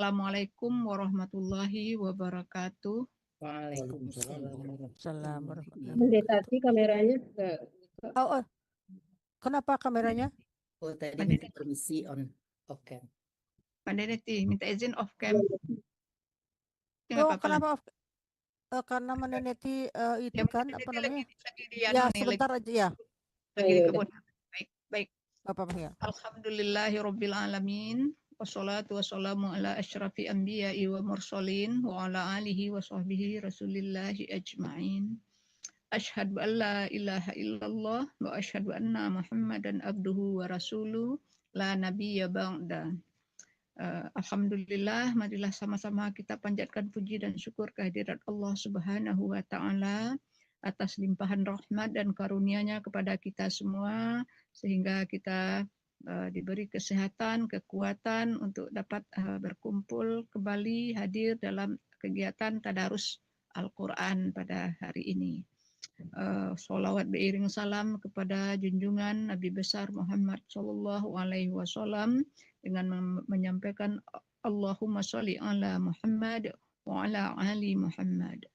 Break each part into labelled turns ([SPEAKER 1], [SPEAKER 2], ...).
[SPEAKER 1] Assalamualaikum warahmatullahi wabarakatuh.
[SPEAKER 2] Waalaikumsalam
[SPEAKER 3] Salam warahmatullahi
[SPEAKER 4] Pendeta
[SPEAKER 3] wabarakatuh.
[SPEAKER 4] kameranya
[SPEAKER 3] Oh, kenapa kameranya?
[SPEAKER 2] Oh, tadi minta permisi on off cam.
[SPEAKER 1] Pandeneti, minta izin off cam. Nggak
[SPEAKER 3] Oh,
[SPEAKER 1] apa-apa lah.
[SPEAKER 3] kenapa? Karena meneneti itu
[SPEAKER 1] Ya,
[SPEAKER 3] kan
[SPEAKER 1] Pandeneti
[SPEAKER 3] apa namanya?
[SPEAKER 1] lagi di
[SPEAKER 3] Ya,
[SPEAKER 1] anu nih,
[SPEAKER 3] sebentar aja ya.
[SPEAKER 1] lagi di kebun. Baik.
[SPEAKER 3] Apa ya?
[SPEAKER 1] Alhamdulillahirabbil alamin. Wassalatu wassalamu ala asyrafil anbiya'i wa mursalin wa ala alihi wa sahbihi rasulillahi ajma'in. Asyhadu an la ilaha illallah wa asyhadu anna Muhammadan abduhu wa rasuluh la nabiyya ba'da. Alhamdulillah, marilah sama-sama kita panjatkan puji dan syukur kehadirat Allah Subhanahu wa taala atas limpahan rahmat dan karunia-Nya kepada kita semua sehingga kita diberi kesehatan, kekuatan untuk dapat berkumpul kembali hadir dalam kegiatan tadarus Al-Quran pada hari ini. Sholawat beriring salam kepada junjungan Nabi besar Muhammad Sallallahu Alaihi Wasallam dengan menyampaikan Allahumma sholli ala Muhammad wa ala ali Muhammad.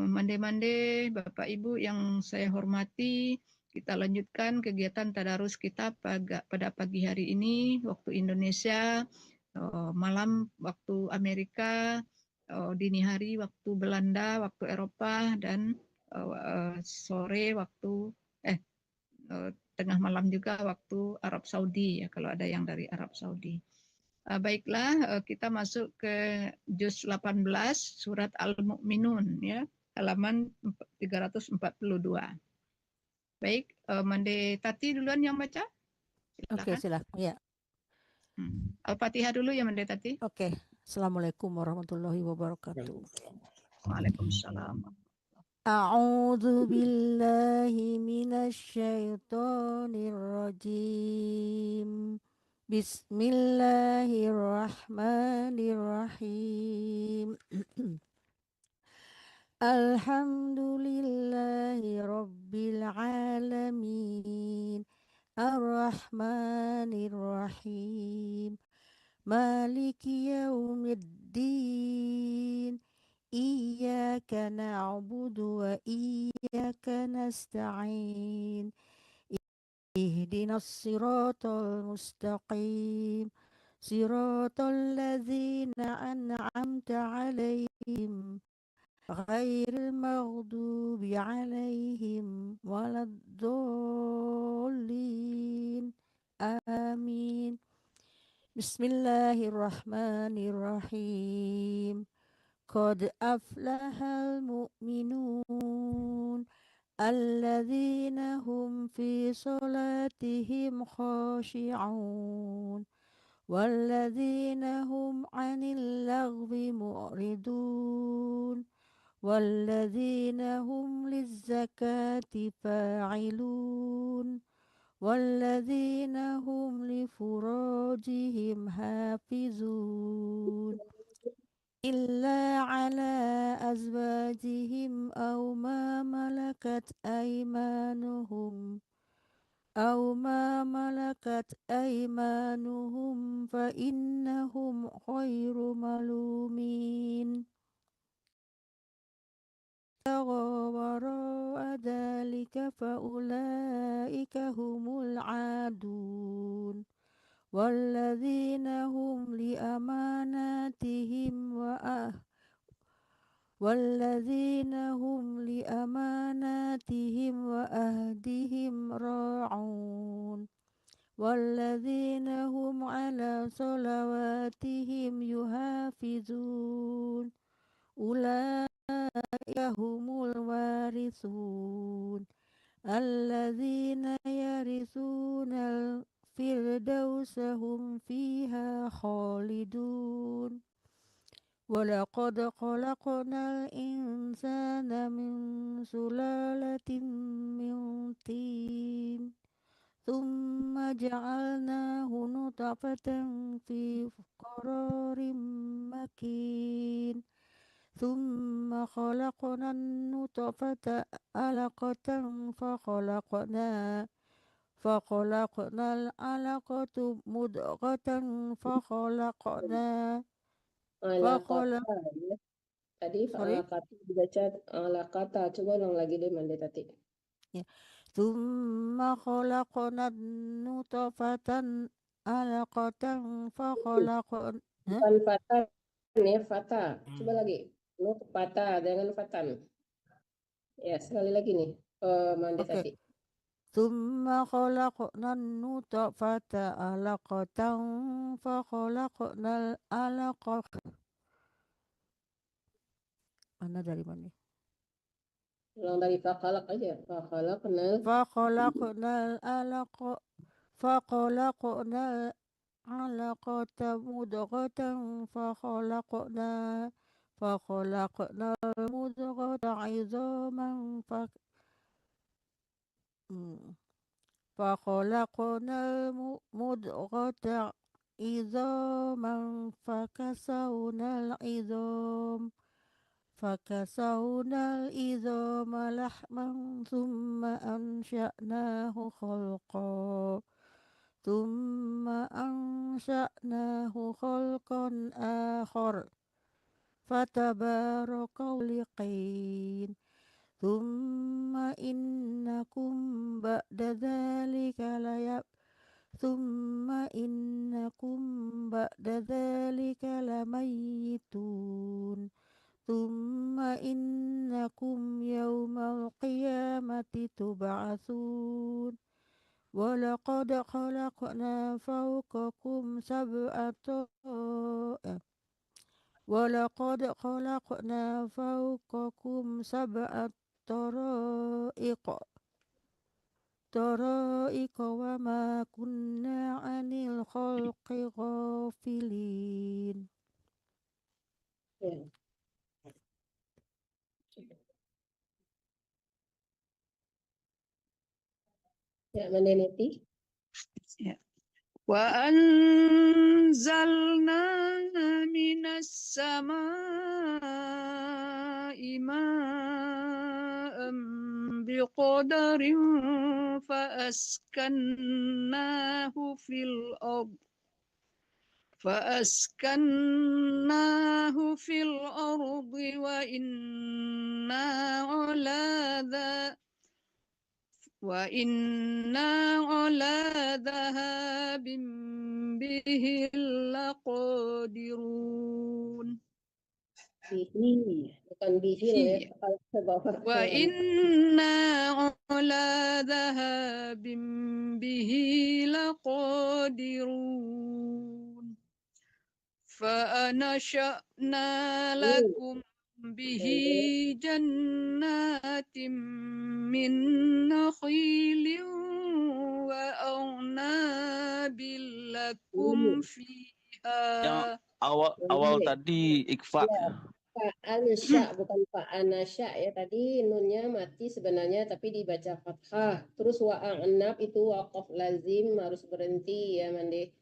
[SPEAKER 1] Mande-mande Bapak Ibu yang saya hormati, kita lanjutkan kegiatan tadarus kita pada pagi hari ini waktu Indonesia, malam waktu Amerika, dini hari waktu Belanda, waktu Eropa, dan sore waktu tengah malam juga waktu Arab Saudi ya kalau ada yang dari Arab Saudi. Baiklah, kita masuk ke juz 18 surat Al-Mu'minun ya, halaman 342. Baik, Mande Tati duluan yang baca. Silakan.
[SPEAKER 3] Oke, silakan ya.
[SPEAKER 1] Al-Fatihah dulu ya Mande Tati.
[SPEAKER 3] Oke. Assalamualaikum warahmatullahi wabarakatuh.
[SPEAKER 1] Waalaikumsalam.
[SPEAKER 3] A'udzu billahi minasyaitonir rajim. Bismillahirrahmanirrahim. Alhamdulillahi rabbil alamin. Ar-Rahmanir-Rahim. Maliki yaumiddin. Iyyaka na'budu wa iyyaka nasta'in. Ihdinas siratal mustaqim. Siratal ladzina an'amta 'alaihim ghairil maghdubi 'alaihim waladdallin. Amin. Bismillahirrahmanirrahim. Qad aflahal mu'minun alladzina hum fi salatihim khashi'un walladzina hum 'anil laghwi mu'ridun walladzina hum lizzakati fa'ilun walladzina hum li furujihim hafizun illa ala azwajihim aw ma malakat aymanuhum fa innahum ghairu malumin. Wara dzalika fa ulaika humul adun walladzina hum li amanatihim wa ahdihim ra'un walladzina hum ala salawatihim yuhafizun ulaika humul warithun alladzina yaritsunal firdausa hum fiha khalidun. Walaqad khalaqnal insana min sulalatin min tin thumma ja'alnahu nutfatan fi qararin makin thumma khalaqnan nutfata alaqatan فخلقنا العلقة مضغة فخلقنا
[SPEAKER 4] Alaqata ya. Tadi
[SPEAKER 3] sorry
[SPEAKER 4] alaqata dibaca alaqata. Coba ulang lagi deh Mande tadi.
[SPEAKER 3] ثم خلقنا النطفة علقة فخلقنا
[SPEAKER 4] Bukan fatan ya, fata. Coba lagi. Fata dengan fatan. Ya, sekali lagi nih. Mande
[SPEAKER 3] Oke.
[SPEAKER 4] tadi.
[SPEAKER 3] ثم خلقنا النطفة علقة فخلقنا العلقة mana dari mana?
[SPEAKER 4] Ulang dari fakhalaq aja. Fakhalaqna
[SPEAKER 3] فخلقنا العلقة فخلقنا العلقة مضغة فخلقنا المضغة عظاما فخلقنا المضغة عظاما فكسونا العظام لحما ثم أنشأناه خلقا آخر فتبارك الخالقين ثم إنكم بعد ذلك لميتون ثم إنكم يوم القيامة تبعثون ولقد خلقنا فوقكم سبع طرائق وما كنا عن الخلق غافلين.
[SPEAKER 4] ya. Ya, Mande Neti.
[SPEAKER 1] Ya. Wa anzalna minas samaa'i ma'an biqadarin fa askannahu fil ardh wa inna ala dhahabin bihi laqadirun.
[SPEAKER 4] Bihi, bukan bihil ya. Kalau ke bawah.
[SPEAKER 1] Wa inna ala dhahabin bihi laqadirun. فأنشأنا لكم به جنات من نخيل وأعناب لكم فيها.
[SPEAKER 5] Awal tadi ikfa.
[SPEAKER 4] Ya, Fa'ansya bukan fa'anasya ya. Tadi nunnya mati sebenarnya tapi dibaca fathah. Terus wa'anab itu waqaf lazim harus berhenti ya Mande.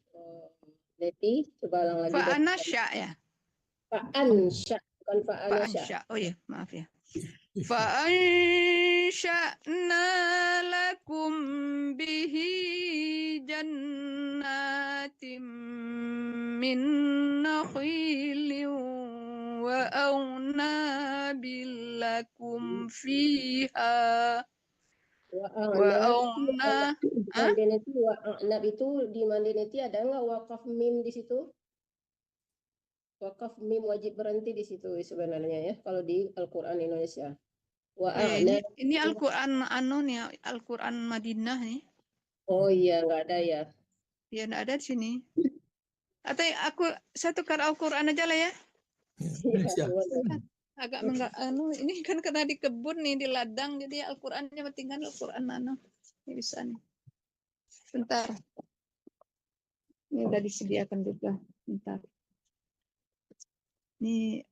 [SPEAKER 4] Neti, coba ulang lagi.
[SPEAKER 1] Fa'anasya ya.
[SPEAKER 4] Fa'ansya bukan fa'anasya.
[SPEAKER 1] Fa'ansya. Oh ya, maaf ya. Fa'ansya'na lakum bihi jannatin min nakhilin wa a'nabin lakum fiha.
[SPEAKER 4] Mandeneti wa'anab itu di Mandeneti ada nggak wakaf mim di situ? Wakaf mim wajib berhenti di situ sebenarnya ya kalau di Al-Qur'an Indonesia.
[SPEAKER 1] Ini Al-Qur'an nih, Al-Qur'an Madinah nih.
[SPEAKER 4] Oh iya, nggak ada ya.
[SPEAKER 1] Ya nggak ada di sini. Atau saya tukar Al-Qur'an aja lah ya. Agak ini kan karena di kebun nih, di ladang, jadi Al-Qur'annya tinggal Al-Qur'an ini bisa nih. Bentar. Ini udah disediakan juga. Bentar. Ini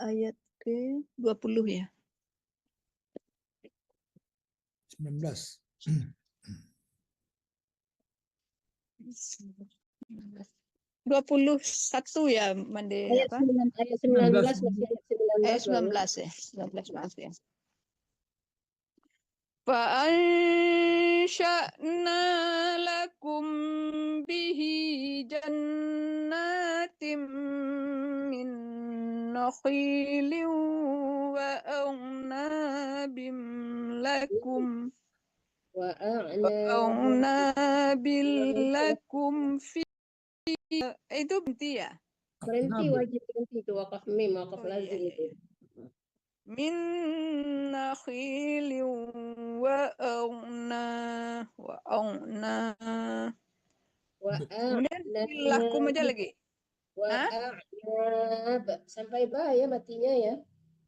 [SPEAKER 1] ayat ke 20 ya.
[SPEAKER 6] 19.
[SPEAKER 1] 21 ya, Mande.
[SPEAKER 4] Ayat 19 masih ayat 19.
[SPEAKER 1] Ayat 19 ya. 19 maaf ya. فأنشأنا لكم به جنات من نخيل وأعناب لكم في itu berhenti ya?
[SPEAKER 4] Berhenti, wajib berhenti itu wakaf mim, wakaf
[SPEAKER 1] Oh iya,
[SPEAKER 4] lazim
[SPEAKER 1] iya,
[SPEAKER 4] itu.
[SPEAKER 1] iya. Min nakhilin wa'auna. Kemudian lakum aja lagi. Hah?
[SPEAKER 4] Wa'a'nab. Sampai ba ya matinya ya.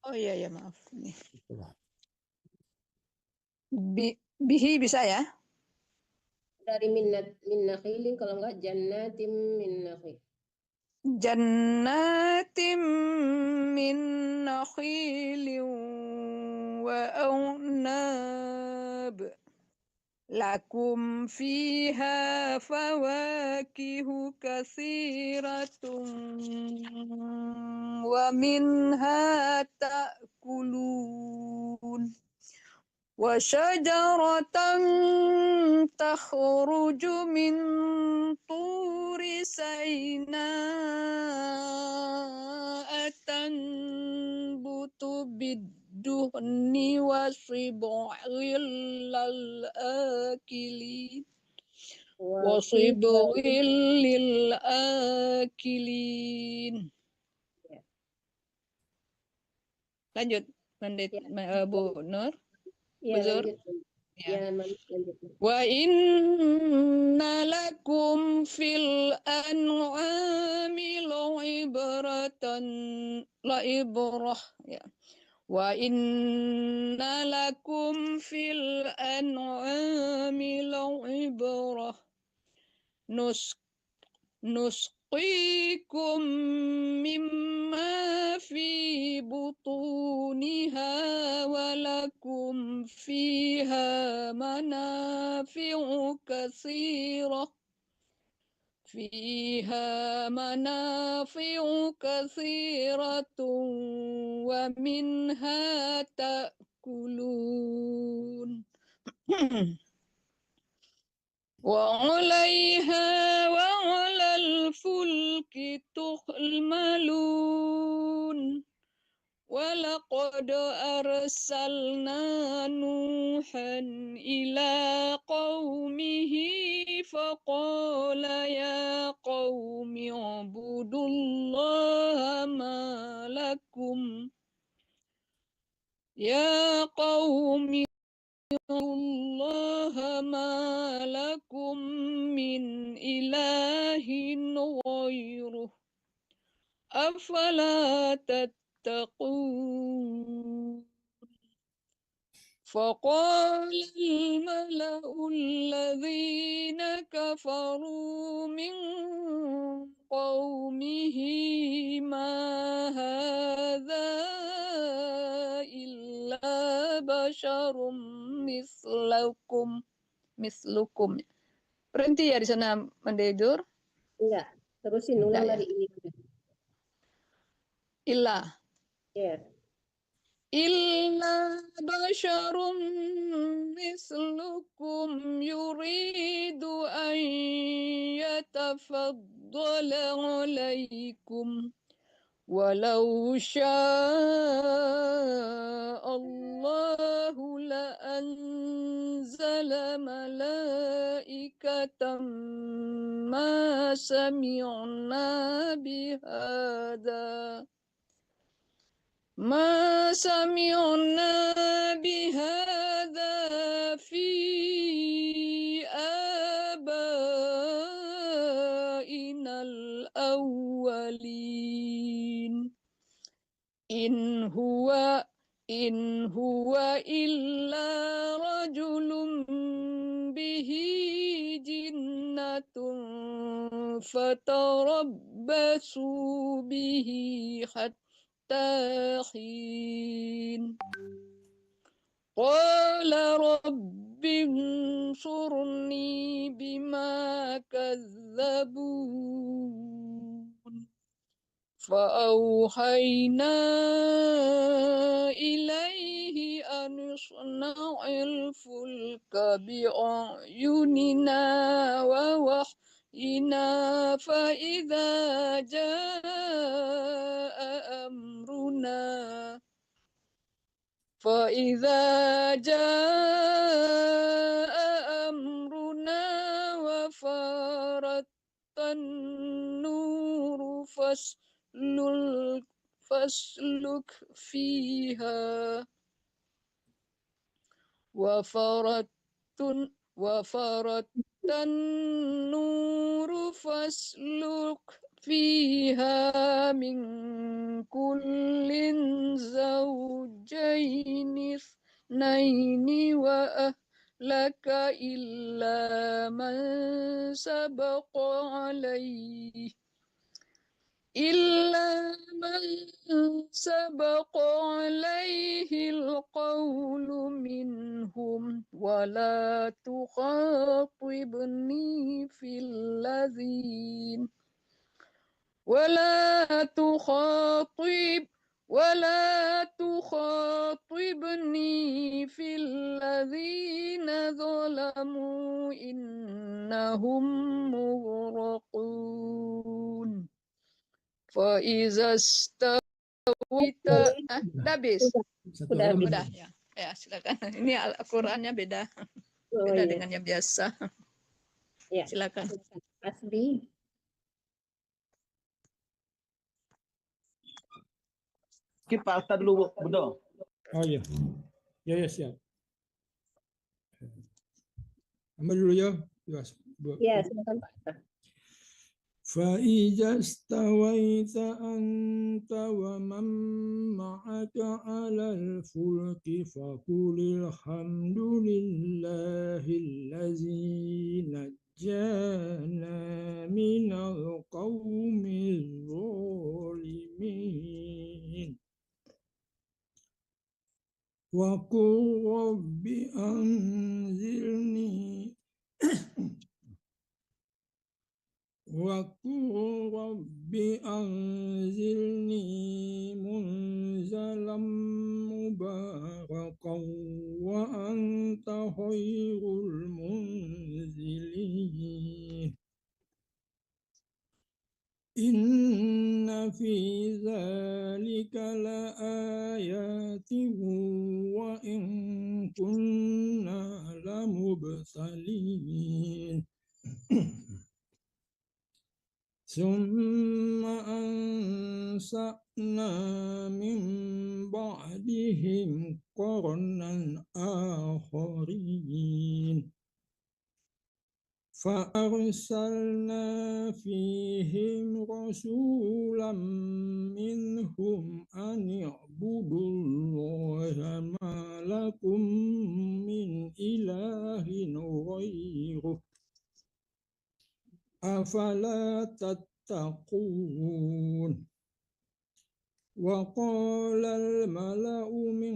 [SPEAKER 1] Oh iya ya, maaf nih. Bihi bisa ya?
[SPEAKER 4] Dari min nakhilin, kalau enggak jannatim min nakhil.
[SPEAKER 1] Jannatim min nakhilin wa a'nab. Lakum fiha fawakihu katsiratun wa minha ta'kulun. وشجرة تخرج من طور سيناء تنبت بالدهن وصبغ للآكلين Lanjut, Bu Nur.
[SPEAKER 4] Ya,
[SPEAKER 1] Buzur.
[SPEAKER 4] lanjut. Ya, lanjut.
[SPEAKER 1] Wa inna lakum fil an'ami la'ibrah ya. Wa inna lakum fil an'ami la'ibrah nusqikum mimma fi butuniha walakum fiha manafi'u katsirah wa minha ta'kulun. وعليها وعلى الفلك تحملون ولقد أرسلنا نوحا إلى قومه فقال يا قوم اعبدوا الله ما لكم من إله غيره أفلا تتقون فقال الملأ الذين كفروا من قومه ما هذا إلا بشر mislukum. Berhenti ya di sana, Mandedur?
[SPEAKER 4] Enggak, terusin ulang dari ini.
[SPEAKER 1] Illa.
[SPEAKER 4] Ya.
[SPEAKER 1] Illa basyarum mislukum yuridu an yatafaddala alaikum. Walau sya'allahu la'anzala malaikatan ma sami'na bihada fi abainal awwalin. In huwa illa rajulun bihi jinnatun fatarabbasu bihi hatta hin. Qala rabbi ansurni bima kazzabun. فأوحينا إليه أن اصنع
[SPEAKER 6] وتصنع الفلك بأعيننا ووحينا فإذا جاء أمرنا وفارت النور فاسلك فيها وفرت النور فاسلك فيها من كل زوجين اثنين وأهلك إلا من سبق عليه القول منهم ولا تخاطبني في الذين ظلموا إنهم مغرقون فإذا استويت habis.
[SPEAKER 4] Udah habis.
[SPEAKER 6] Udah ya. Ya, silakan. Ini Al-Qur'annya beda.
[SPEAKER 4] Oh,
[SPEAKER 6] Beda
[SPEAKER 4] iya.
[SPEAKER 6] dengan yang biasa.
[SPEAKER 4] Ya.
[SPEAKER 6] Silakan.
[SPEAKER 4] Asbi.
[SPEAKER 5] Skip Pak Alta dulu, Bunda.
[SPEAKER 7] Oh iya. Ya siap. Ambil dulu ya.
[SPEAKER 4] Ya, silakan Pak.
[SPEAKER 7] فإذا استويت أنت ومن معك على الفلك فقل الحمد لله الذي نجانا من القوم الظالمين وقل رب أنزلني وقل رب أنزلني منزلا مباركا وأنت خير المنزلين إن في ذلك لآيات وإن كنا لمبتلين ثم أنشأنا من بعدهم قرنا آخرين فأرسلنا فيهم رسولا منهم أن اعبدوا الله ما لكم من إله غيره أفلا تتقون وقال الملأ من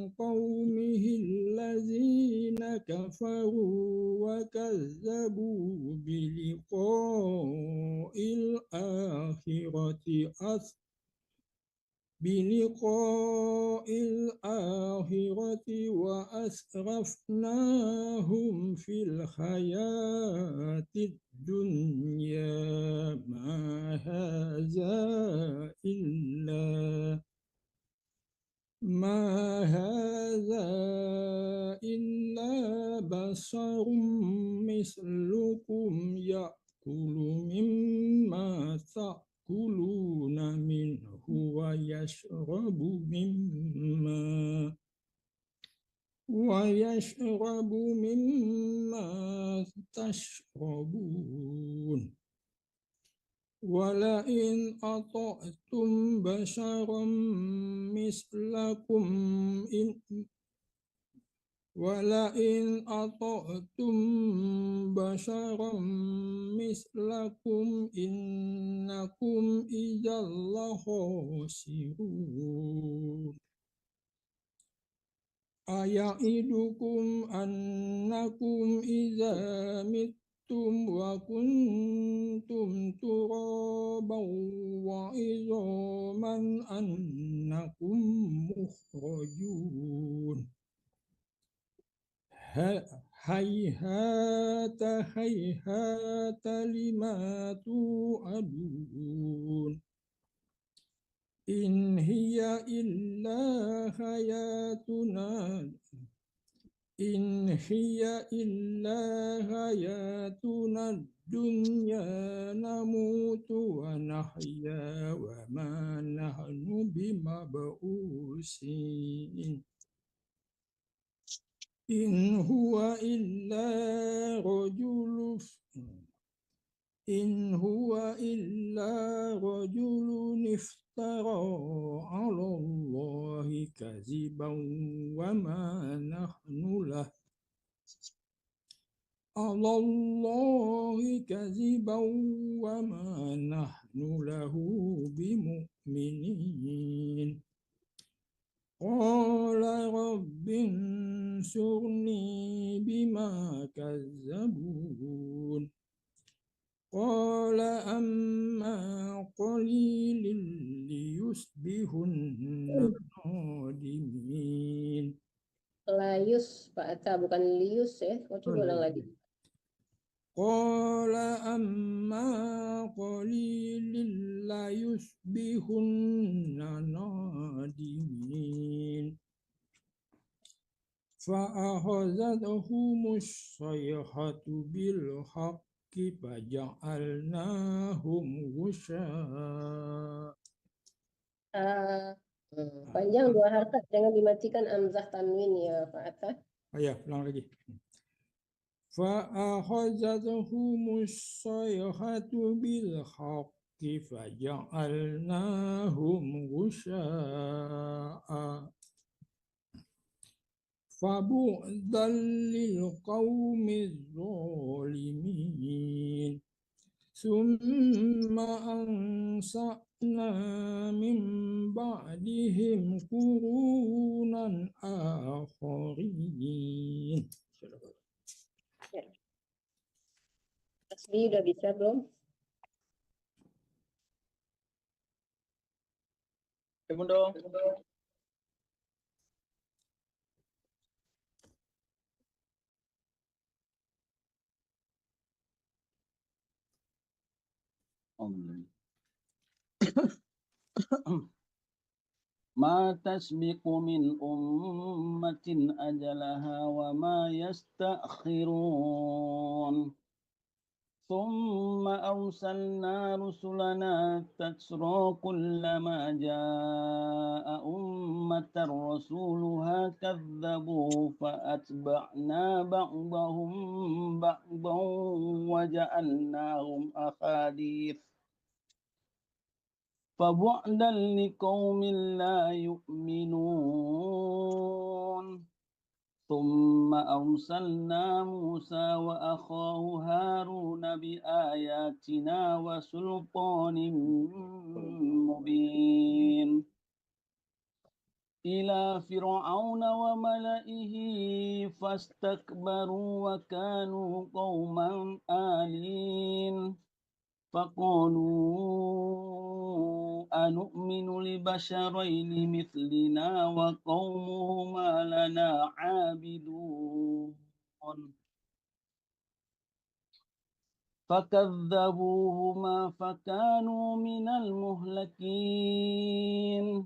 [SPEAKER 7] قومه الذين كفروا وكذبوا بلقاء الآخرة وأسرفناهم في الحياة الدنيا ما هذا إلا بشر مثلكم يأكل مما تأكلون منه ويشرب مما تشربون ولئن أطعتم بشرا مثلكم إنكم إذا لخاسرون أيعدكم أنكم إذا متم وكنتم ترابا وعظاما أنكم مخرجون هيهات هيهات لما توعدون إن هي إلا حياتنا الدنيا نموت ونحيا وما نحن بمبعوثين إن هو إلا رجل افترى على الله كذبا وما نحن له بمؤمنين قال رب انصرني بما كذبون قال أما قليل ليصبحن نادمين.
[SPEAKER 4] Layus Pak Atta, bukan lius ya. Coba ulang lagi.
[SPEAKER 7] قال أما قليل ليصبحن نادمين فأخذتهم الصيحة بالحق فجعلناهم غثاء.
[SPEAKER 4] Panjang dua harkat, jangan dimatikan hamzah tanwin ya Pak Atta.
[SPEAKER 7] Ya, ulang lagi. فأخذتهم الصيحة بالحق فجعلناهم غثاء فبعدا للقوم الظالمين ثم أنشأنا من بعدهم قرونا آخرين.
[SPEAKER 4] Tasbih udah bisa belum?
[SPEAKER 5] Bunda. ما تسبق من أمة أجلها وما يستأخرون ثم أرسلنا رسلنا تترى كلما جاء أمة رسولها كذبوا فأتبعنا بعضهم بعضا وجعلناهم أحاديث فبعدا لقوم لا يؤمنون ثم أرسلنا موسى وأخاه هارون بآياتنا وسلطان مبين إلى فرعون وملئه فاستكبروا وكانوا قوما آلين فقالوا أنؤمن لبشرين مثلنا وقومهما لنا عابدون فكذبوهما فكانوا من المهلكين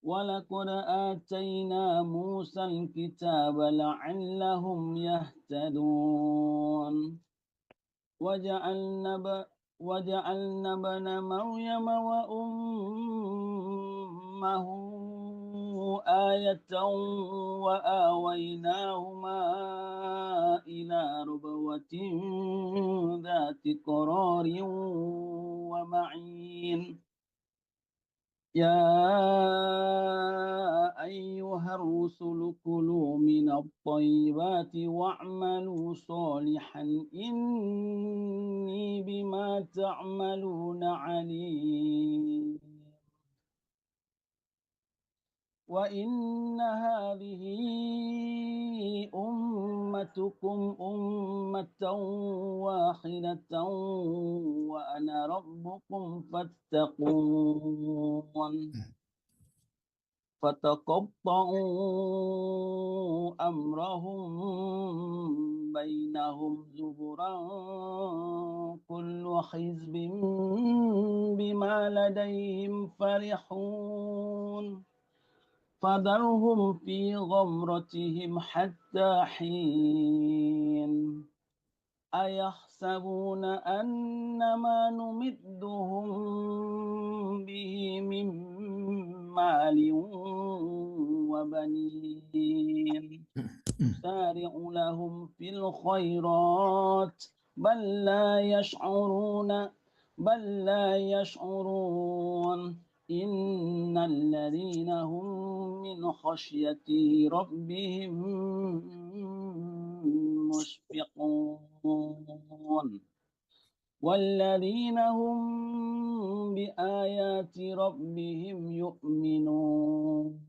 [SPEAKER 5] ولقد آتينا موسى الكتاب لعلهم يهتدون وجعلنا ابن مريم وأمه آية وآويناهما إلى ربوة ذات قرار ومعين يا أيها الرسل كلوا من الطيبات واعملوا صالحا إني بما تعملون عليم وإن هذه أمتكم أمة واحدة وأنا ربكم فاتقون فتقطعوا أمرهم بينهم زبرا كل حزب بما لديهم فرحون فذرهم في غمرتهم حتى حين أيحسبون أن ما نمدهم به من مال وبنين نسارع لهم في الخيرات بل لا يشعرون إن الذين هم من خشية ربهم مشفقون والذين هم بآيات ربهم يؤمنون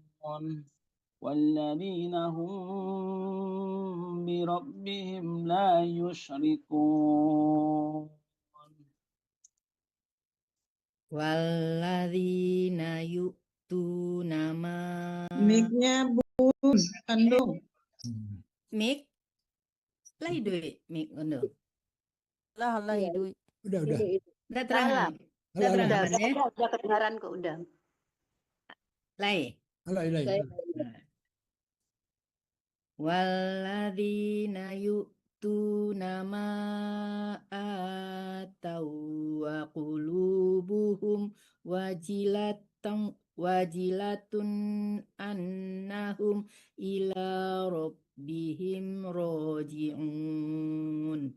[SPEAKER 5] والذين هم بربهم لا يشركون
[SPEAKER 2] Walladzina yu'tuna ma
[SPEAKER 8] Mic-nya Bun Andung.
[SPEAKER 2] Mik lai duit Mik Andung.
[SPEAKER 3] Lah
[SPEAKER 4] Iya,
[SPEAKER 3] hidup.
[SPEAKER 7] Udah.
[SPEAKER 4] itu.
[SPEAKER 2] Udah terangan. Udah
[SPEAKER 7] Halo,
[SPEAKER 2] terangan ya.
[SPEAKER 9] Udah kedengaran kok udah.
[SPEAKER 2] Lai.
[SPEAKER 7] Alay.
[SPEAKER 4] Saya
[SPEAKER 2] Walladzina yu'tuna ma atau wa qulubuhum wajilatun annahum ila rabbihim raji'un.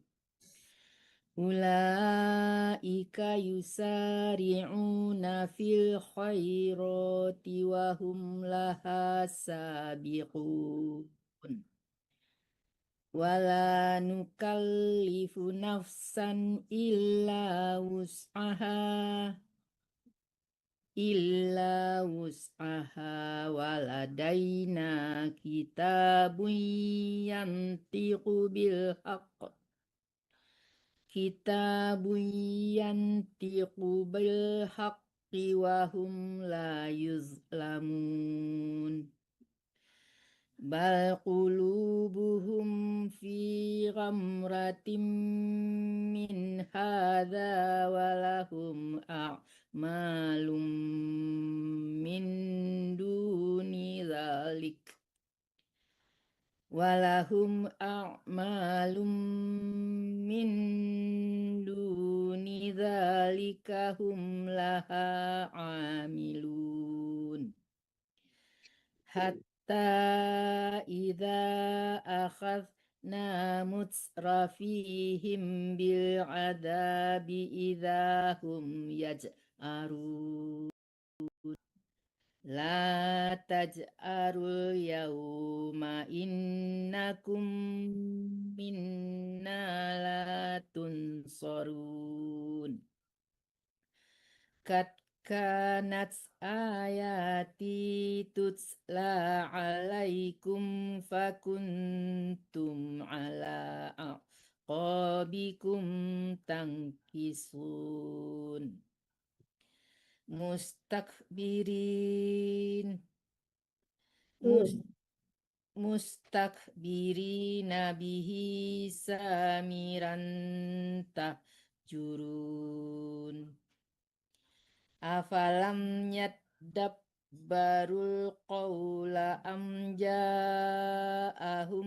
[SPEAKER 2] Ulaika yusari'una fil khairati wa hum laha sabiqun. Wala nukallifu nafsan illa wus'aha waladaina kitabun yantiqu bil haqq wa hum la yuzlamun. Bal qulubuhum fi ghamratin min hadza walahum a'malum min duni dzalik hum laha amilun. Hatta idza akhadna mutrafihim bil adabi idza hum yaj'arun. La taj'arul yawma innakum minna la tunsarun. Kad kanat ayati tutla alaikum fakuntum ala aqabikum tangkisun. Mustakbirina bihi samiran tahjurun. Afalam yadabbarul qawla am ja'ahum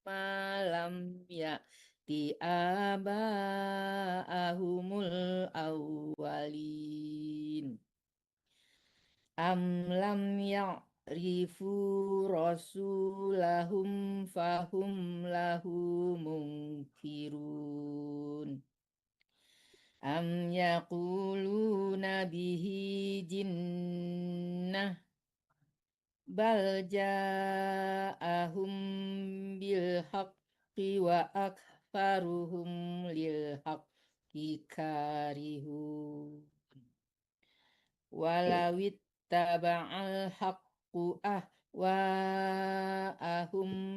[SPEAKER 2] ma lam ya'ti aba'ahumul awwalin. Am lam ya'rifu rasulahum fahum lahu munkirun. Am yaquluna bihi jinnah bal ja'ahum bil haqqi wa akfaruhum lil haqqi karihun. Walawit taba'al haqqu ahwa'ahum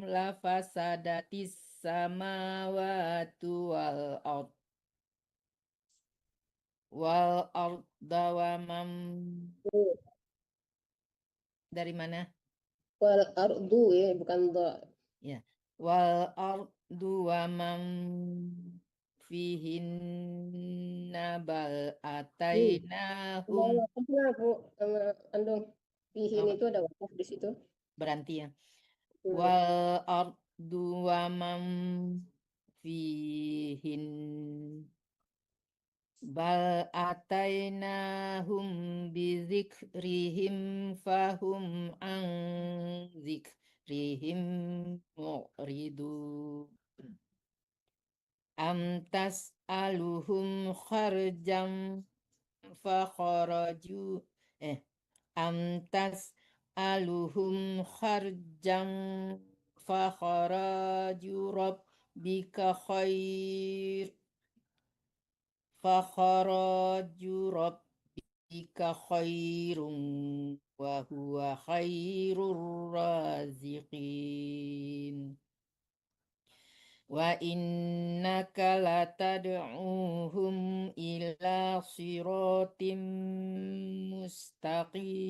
[SPEAKER 2] lafasadatis samawati wal arda wa man dari mana?
[SPEAKER 4] Wal ardu ya, bukan dha.
[SPEAKER 2] Ya. Wal ardu wa man fihinna bal
[SPEAKER 4] Ada
[SPEAKER 2] atainahum.
[SPEAKER 4] wakafnya Bu, Andung. Fihin
[SPEAKER 2] Apa?
[SPEAKER 4] itu ada wakaf di situ.
[SPEAKER 2] Berhenti ya.
[SPEAKER 4] Hmm.
[SPEAKER 2] Wal ardu wa man fihin bal atainahum bizikrihim fahum an zikrihim mu'ridun. Am tas'aluhum kharjam fakharaju am tas'aluhum kharjam fakharaju rabbika khair fakharaju rabbika khairun wa huwa khairur raziqin. Wa innaka latad'uhum ila siratim mustaqim.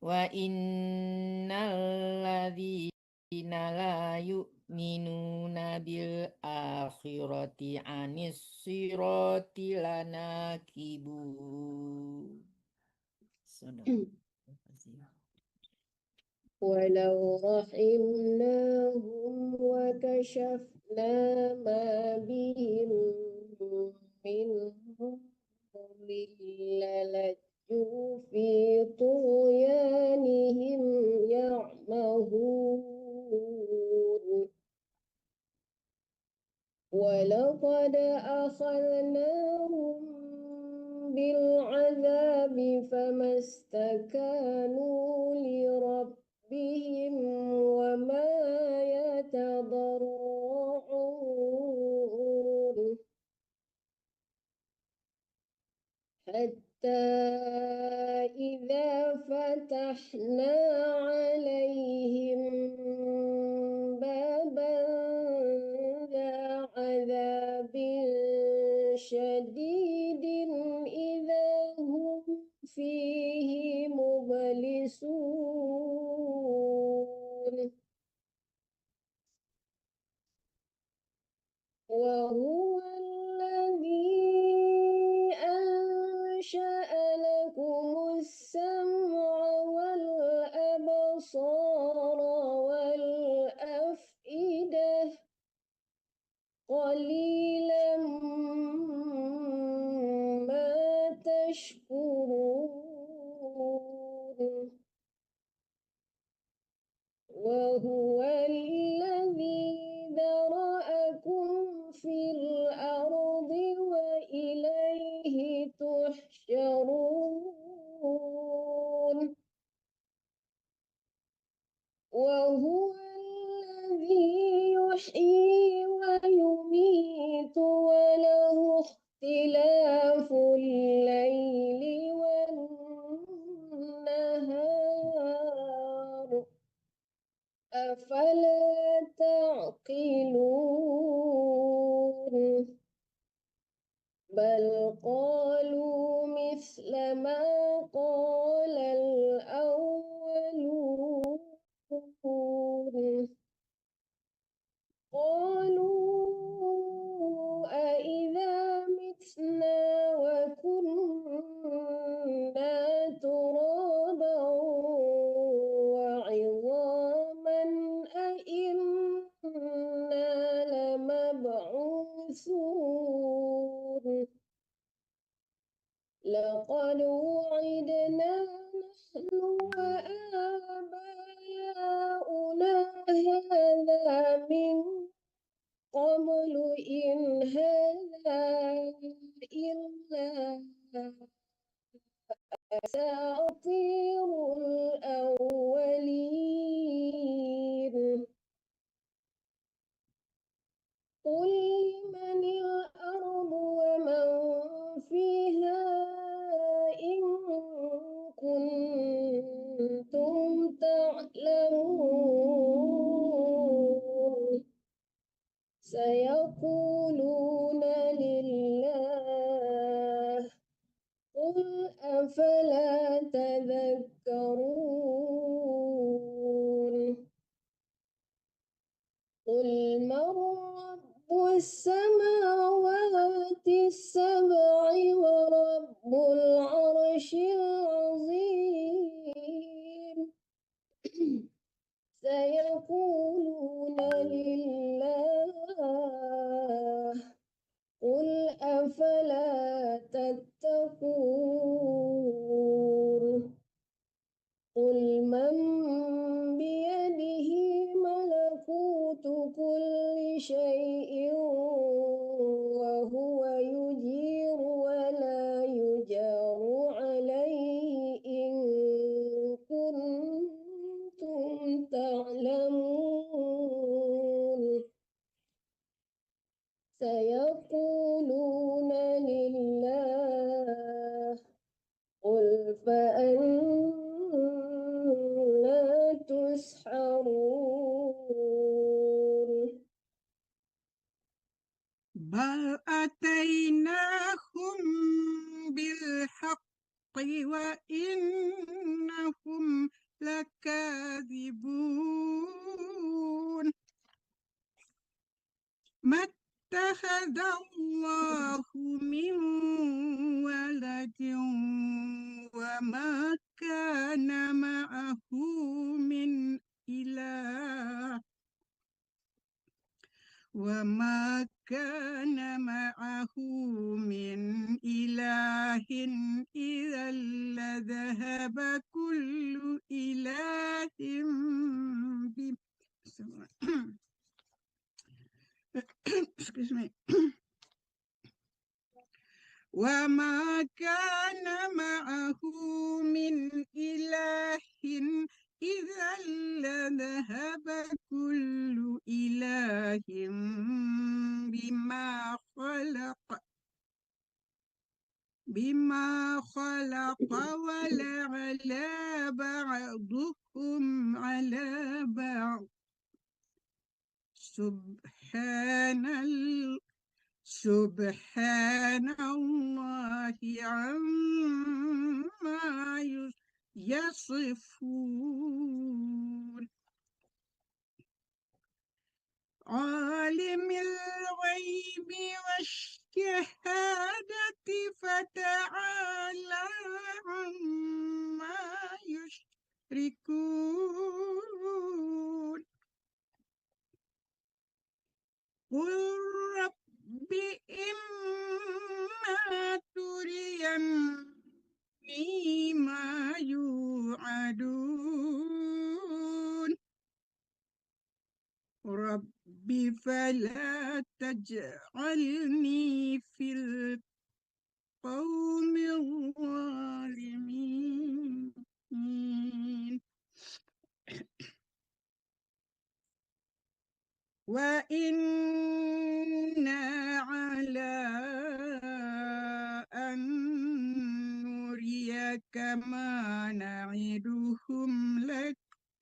[SPEAKER 2] Wa innal ladzina la yu'minuna bil akhirati anis sirati lanakibun.
[SPEAKER 4] ولو رحمناهم وكشفنا ما بهم من ضر للجوا في طغيانهم يعمهون ولقد أخذناهم بالعذاب فما استكانوا لربهم وما يتضرعون حتى إذا فتحنا عليهم بابا ذا عذاب شديد إذا هم فيه مبلسون وهو الذي أنشأ لكم السمع والأبصار والأفئدة قليلا ما تشكرون وهو الذي ذرأكم في الأرض وإليه تحشرون وهو الذي يحيي ويميت وله اختلاف الليل والنهار أفلا تعقلون بل قالوا مثل ما قال الأولون قالوا أإذا متنا وكنا ترابا وعظاما أإنا لمبعوثون لقد وعدنا نحن وآباؤنا هذا من قبل إن هذا إلا أساطير الأولين قل لمن الأرض ومن فيها إن كنتم تعلمون سيقولون لله أفلا تذكرون قل من رب السماوات السبع ورب العرش العظيم سيقولون لله قل أفلا تتقون قل من بيده ملكوت كل شيء وهو يجير ولا يجار عليه إن كنتم تعلمون سيقولون لله قل فأنا تسحرون
[SPEAKER 9] بل أتيناهم بالحق وإنهم لكاذبون ما اتخذ الله من ولد وما كان معه من إله وما كان معه من إله إذا لذهب كل إله Excuse me. وما كان معه من إله إذا لذهب كل إله بما خلق ولعلى بعضهم على بعض سبحان الله عما يصفون عالم الغيب والشهادة فتعالى عما يشركون قل رب إما تريني ما يوعدون رب فلا تجعلني في القوم الظالمين وإنا على أن نريك ما نعدهم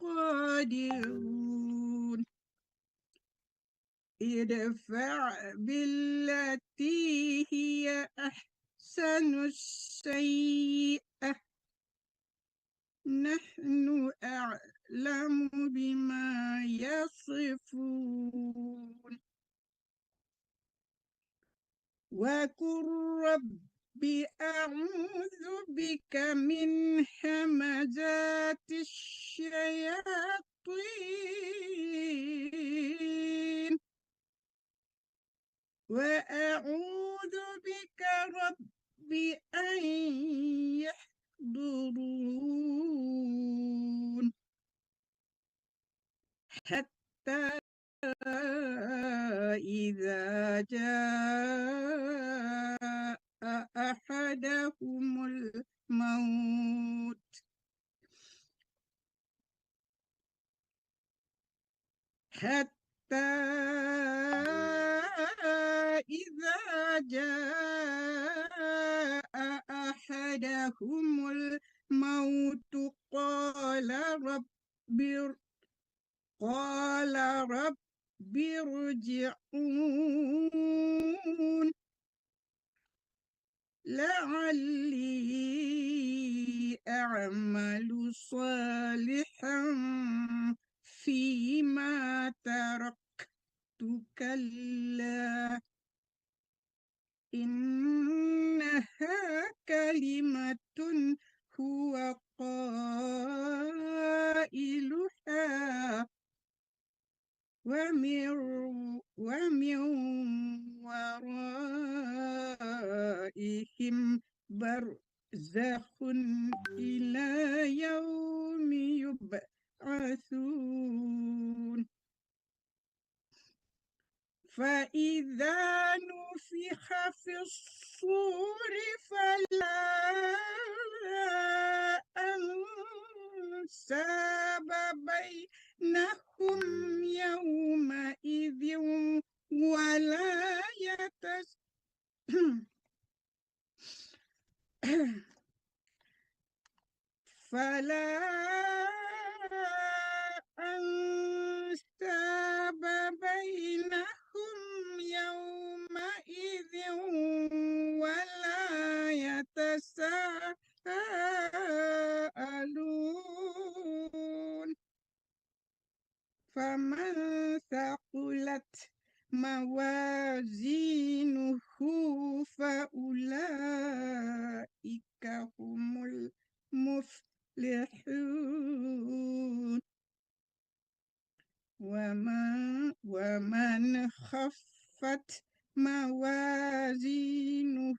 [SPEAKER 9] لقادرون ادفع بالتي هي أحسن السيئة نحن أعلم بما يصفون وقل رب أعوذ بك من همزات الشياطين وأعوذ بك رب أن يحضرون حتى إذا جاء أحدهم الموت إذا جاء أحدهم الموت قال رب ارجعون لعلي اعملوا صالحا فيما تركت كلا إنها كلمة هو قائلها ومن ورائهم برزخ إلى يوم يبعثون فإذا نفخ في الصور فلا أنساب بينهم يومئذ ولا فلا أنساب بينهم يومئذ ولا يتساءلون فمن ثقلت موازينه فأولئك هم المفلحون ومن خفت موازينه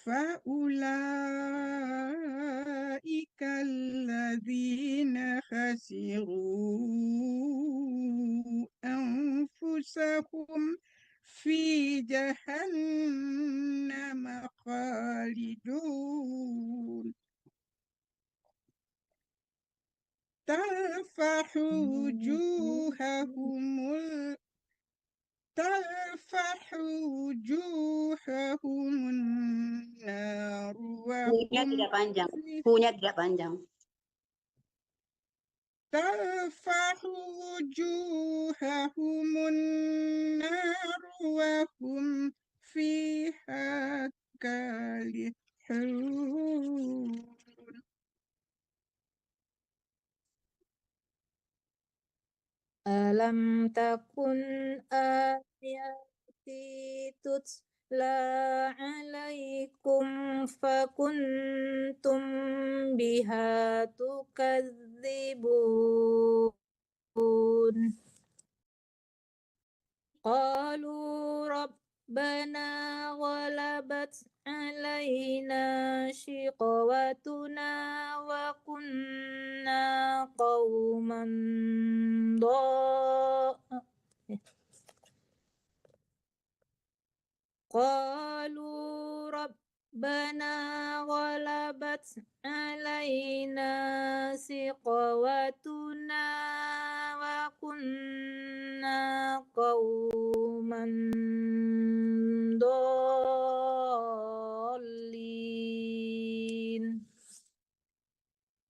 [SPEAKER 9] فأولئك الذين خسروا أنفسهم في جهنم خالدون تلفح وجوههم النار
[SPEAKER 10] Punya tidak panjang. Punya tidak panjang.
[SPEAKER 9] تلفح وجوههم النار وهم فيها كالحون
[SPEAKER 2] Alam takun ayati tutla alaikum fakuntum biha tukadzibun. Qalu rabbana ghalabat alaina shiqwatuna wa kunna qauman Qalu rabbana ghalabat alaina siqawatuna wa kunna qauman dallin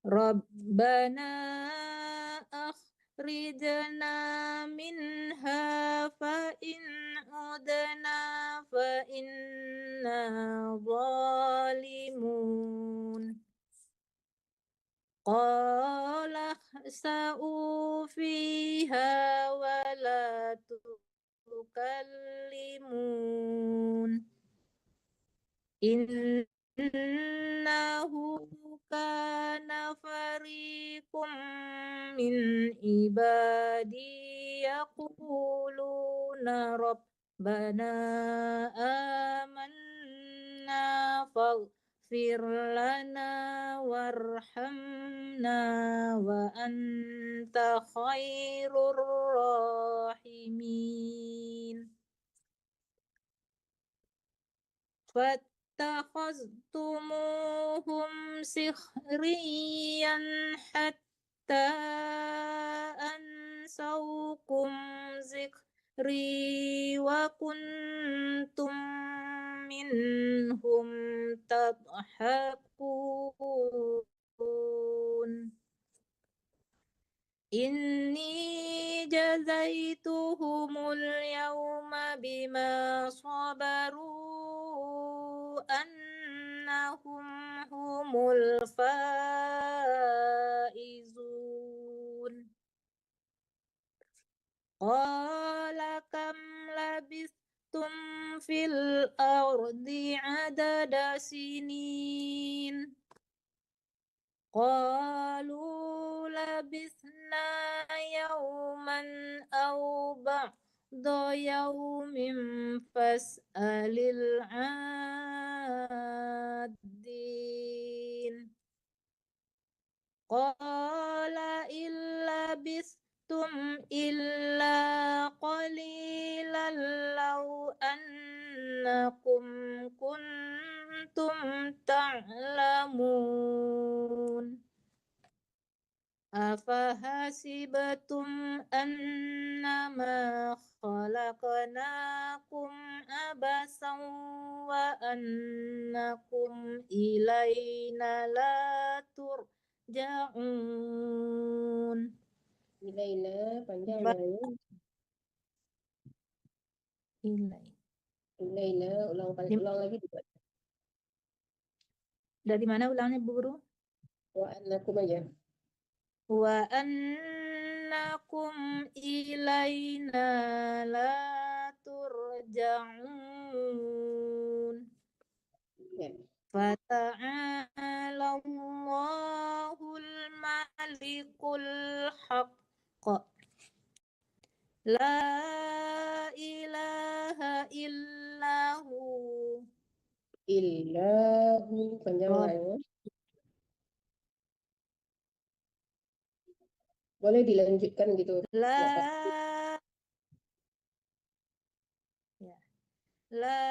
[SPEAKER 2] Rabbana akhrijna minha fa in udna fa inna zalimun qala sa'u fiha wa la tukallimun innahu kana fariqum min ibadi yaquluna rabbana amanna faghfir lana warhamna wa anta khairur rahimin فاتخذتموهم سخريا حتى أنسوكم ذكري وكنتم منهم تضحكون إني جزيتهم اليوم بما صبروا أنهم هم الفائزون قال كم لبثتم في الأرض عدد سنين قالوا لبثنا يوما أو بعض يوم فاسأل العادين قال إن لبثتم إلا قليلا لو أنكم كنتم تعلمون أفحسبتم أنما خلقناكم عبثا وأنكم إلينا لا ترجعون
[SPEAKER 4] Ilaina panjang
[SPEAKER 2] Ba-
[SPEAKER 4] namanya. Ilaina ulang lagi dibaca.
[SPEAKER 2] Dari mana ulangnya Bu Guru?
[SPEAKER 4] Wa annakum aja.
[SPEAKER 2] Wa annakum ilaina la turja'un.
[SPEAKER 4] Ya.
[SPEAKER 2] Fata'ala Allahul malikul haqq. La ilaha illahu.
[SPEAKER 4] Illahu panjang
[SPEAKER 2] Rabb.
[SPEAKER 4] namanya. Boleh dilanjutkan gitu.
[SPEAKER 2] La
[SPEAKER 4] Nggak apa.
[SPEAKER 2] ya. La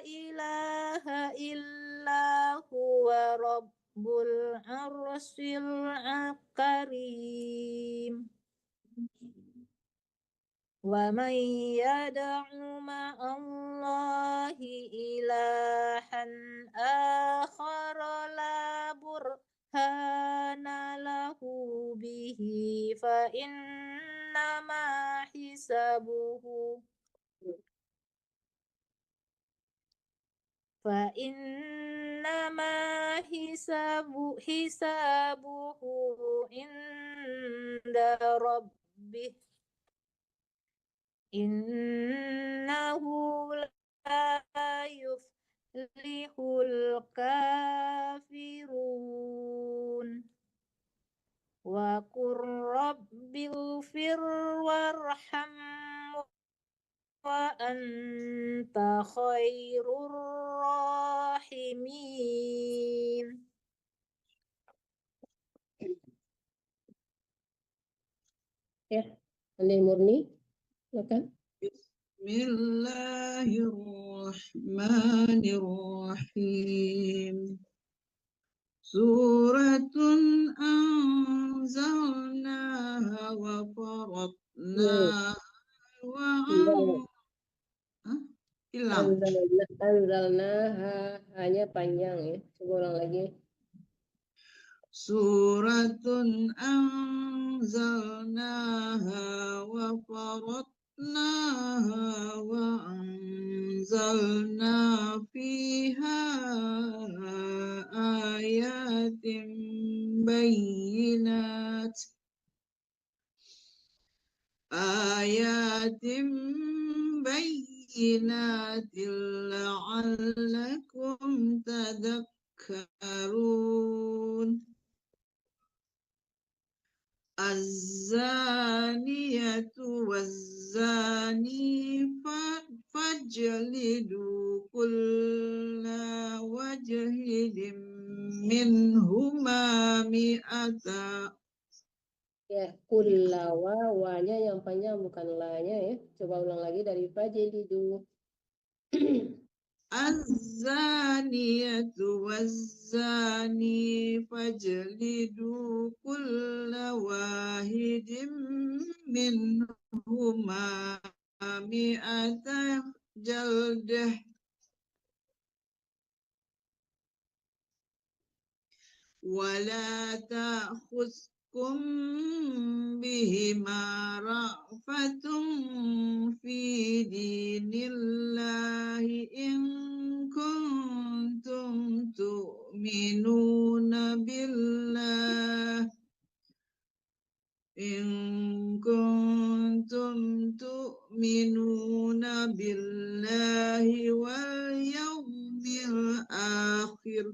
[SPEAKER 2] ilaha illa huwa rabbul arsyil karim. Wa man yad'u ma'allahi ilahan akhara la burhana lahu bihi fa innama hisabuhu hisabuhu inda rabbih innahu la yuflihul kafirun wa qur rabbighfir warham wa anta khairur rahimin.
[SPEAKER 4] Ya. Andi Murni. Silakan.
[SPEAKER 8] Bismillahirrahmanirrahim. Suratun anzalnaha wa faradnaha wa hilang.
[SPEAKER 4] Anzalnaha hanya panjang ya. Coba ulang lagi.
[SPEAKER 8] Suratun anzalnaha wa faradnaha wa anzalna fiha ayatin bayyinat la'allakum tadhakkarun. Az-zaniyatu waz-zani fajlidu kulla wajhidin minhuma mi'ata.
[SPEAKER 4] Ya, kullawa wanya yang panjang bukan lanya ya. Coba ulang lagi dari fajlidu.
[SPEAKER 8] Az-zaniyatu waz-zani fajlidu kulla wahidin minhuma mi'ata jaldah. Wala ta'khudhukum بهما رأفة في دين الله إن كنتم تؤمنون بالله واليوم الآخر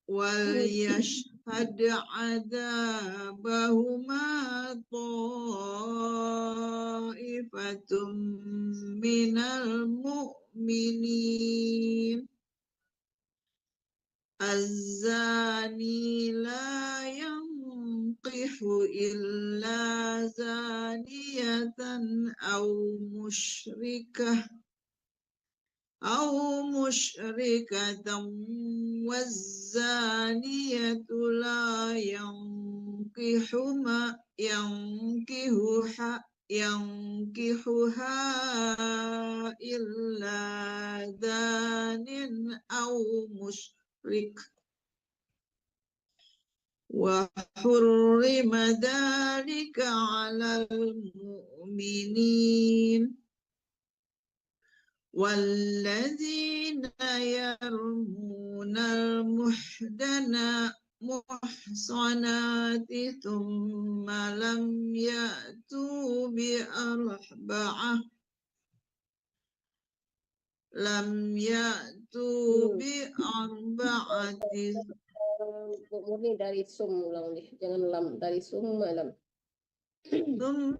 [SPEAKER 8] وليشهد عذابهما طائفة من المؤمنين الزاني لا ينكح إلا زانية أو مشركة والزانية لا ينكحها إلا زان أو مشرك وحرم ذلك على المؤمنين والذين يرمون المحصنات ثم لم يأتوا بأربعة
[SPEAKER 4] Bu Murni dari sum ulang deh, jangan lam, dari summa lam.
[SPEAKER 8] ثم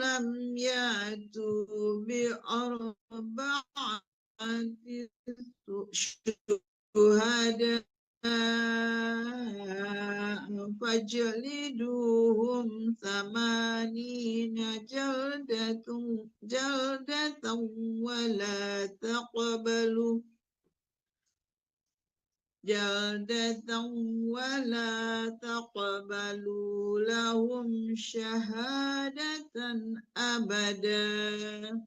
[SPEAKER 8] لم يأتوا بأربعة شهداء فاجلدوهم 80 جلدة ولا تقبلوا لهم شهادة أبدا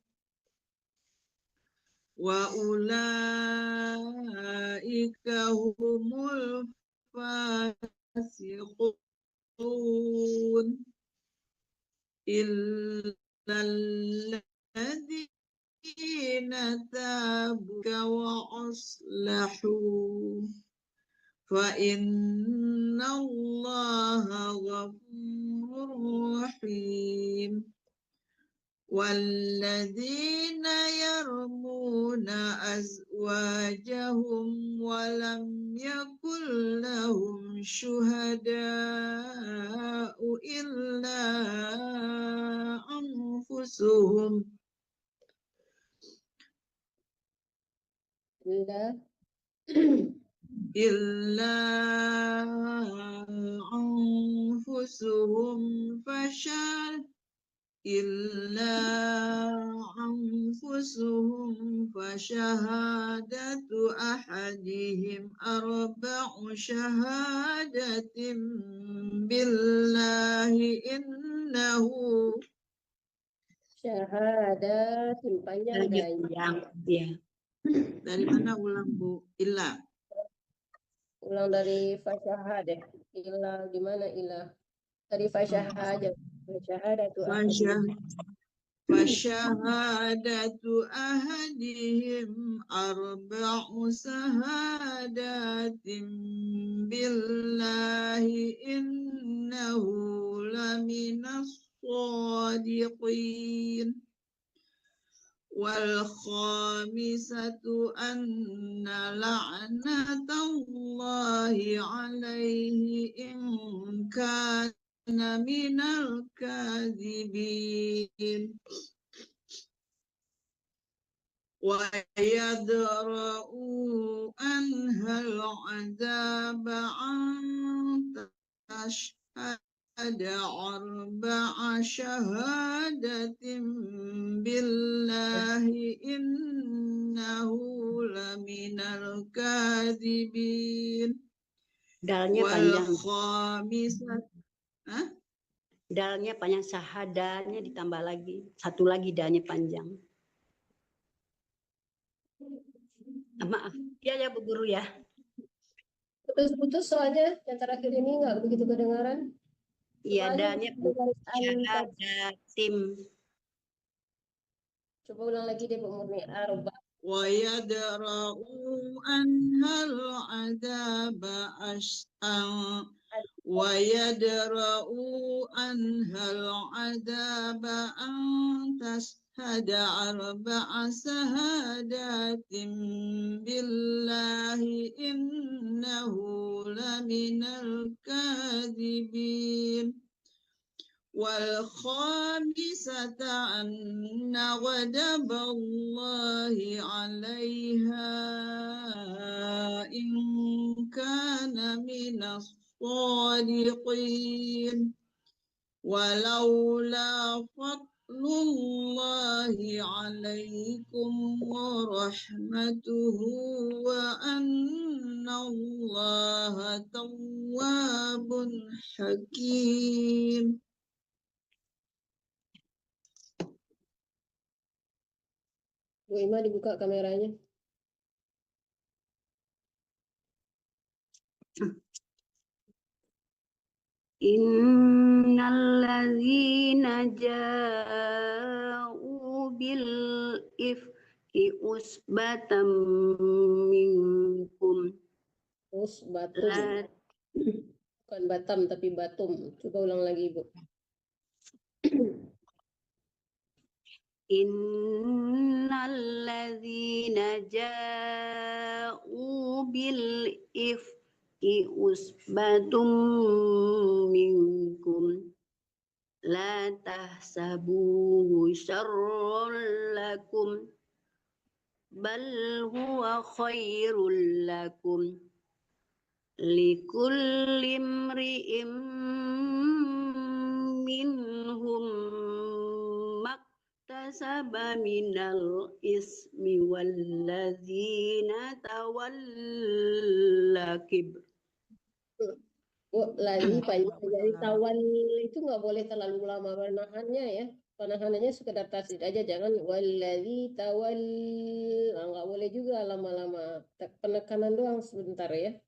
[SPEAKER 8] وأولئك هم الفاسقون إلا الذين تابوا وأصلحوا فإن الله غفور رحيم والذين يرمون أزواجهم ولم يكن لهم شهداء إلا أنفسهم فشهادة أحدهم 4 شهادة بالله إنه
[SPEAKER 4] Syahadat panjang
[SPEAKER 10] Ya.
[SPEAKER 8] Dari mana ulang Bu? Illa.
[SPEAKER 4] ulang dari fasyahah deh. Ilah gimana ilah? Dari fasyahah aja. Fasyahadatu
[SPEAKER 8] فشهادة أحدهم 4 شهادات بالله إنه لمن الصادقين والخامسة أن لعنة الله عليه إن كان من الكاذبين ويدرؤوا عنها العذاب أن تشهد 4 شهادة بالله إنه لمن الكاذبين
[SPEAKER 10] Dalnya panjang.
[SPEAKER 8] والخامسة
[SPEAKER 10] Dalnya panjang, syahadanya ditambah lagi. Satu lagi dalnya panjang. Maaf, ya Bu Guru ya.
[SPEAKER 4] Putus-putus soalnya yang terakhir ini nggak begitu kedengaran.
[SPEAKER 10] Iya,
[SPEAKER 4] Soalnya
[SPEAKER 10] dalnya
[SPEAKER 4] di garis antas.
[SPEAKER 10] syahadatim.
[SPEAKER 4] Coba ulang lagi deh Bu Murni. Arba.
[SPEAKER 8] ويدرؤوا عنها العذاب ويدرؤوا عنها العذاب أن تشهد 4 شهادات بالله إنه لمن الكاذبين والخامسة أن غضب الله عليها إن كان من الصادقين ولولا فضل الله عليكم ورحمته وأن الله تواب حكيم.
[SPEAKER 4] Bu Ima dibuka kameranya.
[SPEAKER 10] Innalladzina ja'u bil ifki usbatam minkum.
[SPEAKER 4] Usbatum. Bukan Batam tapi Batum. Coba ulang lagi Bu.
[SPEAKER 10] Innalladzina ja'u bil ifki usbatum minkum la tahsabuhu syarran lakum bal huwa khairul lakum likulli imri'in minhum maktasaba minal ismi walladzina tawalla kibr.
[SPEAKER 4] Bu, lagi panjang jadi tawan itu nggak boleh terlalu lama penahannya ya. Penahanannya sekedar tasdid aja, jangan wallazi tawal. Nggak boleh juga lama-lama. Penekanan doang sebentar ya.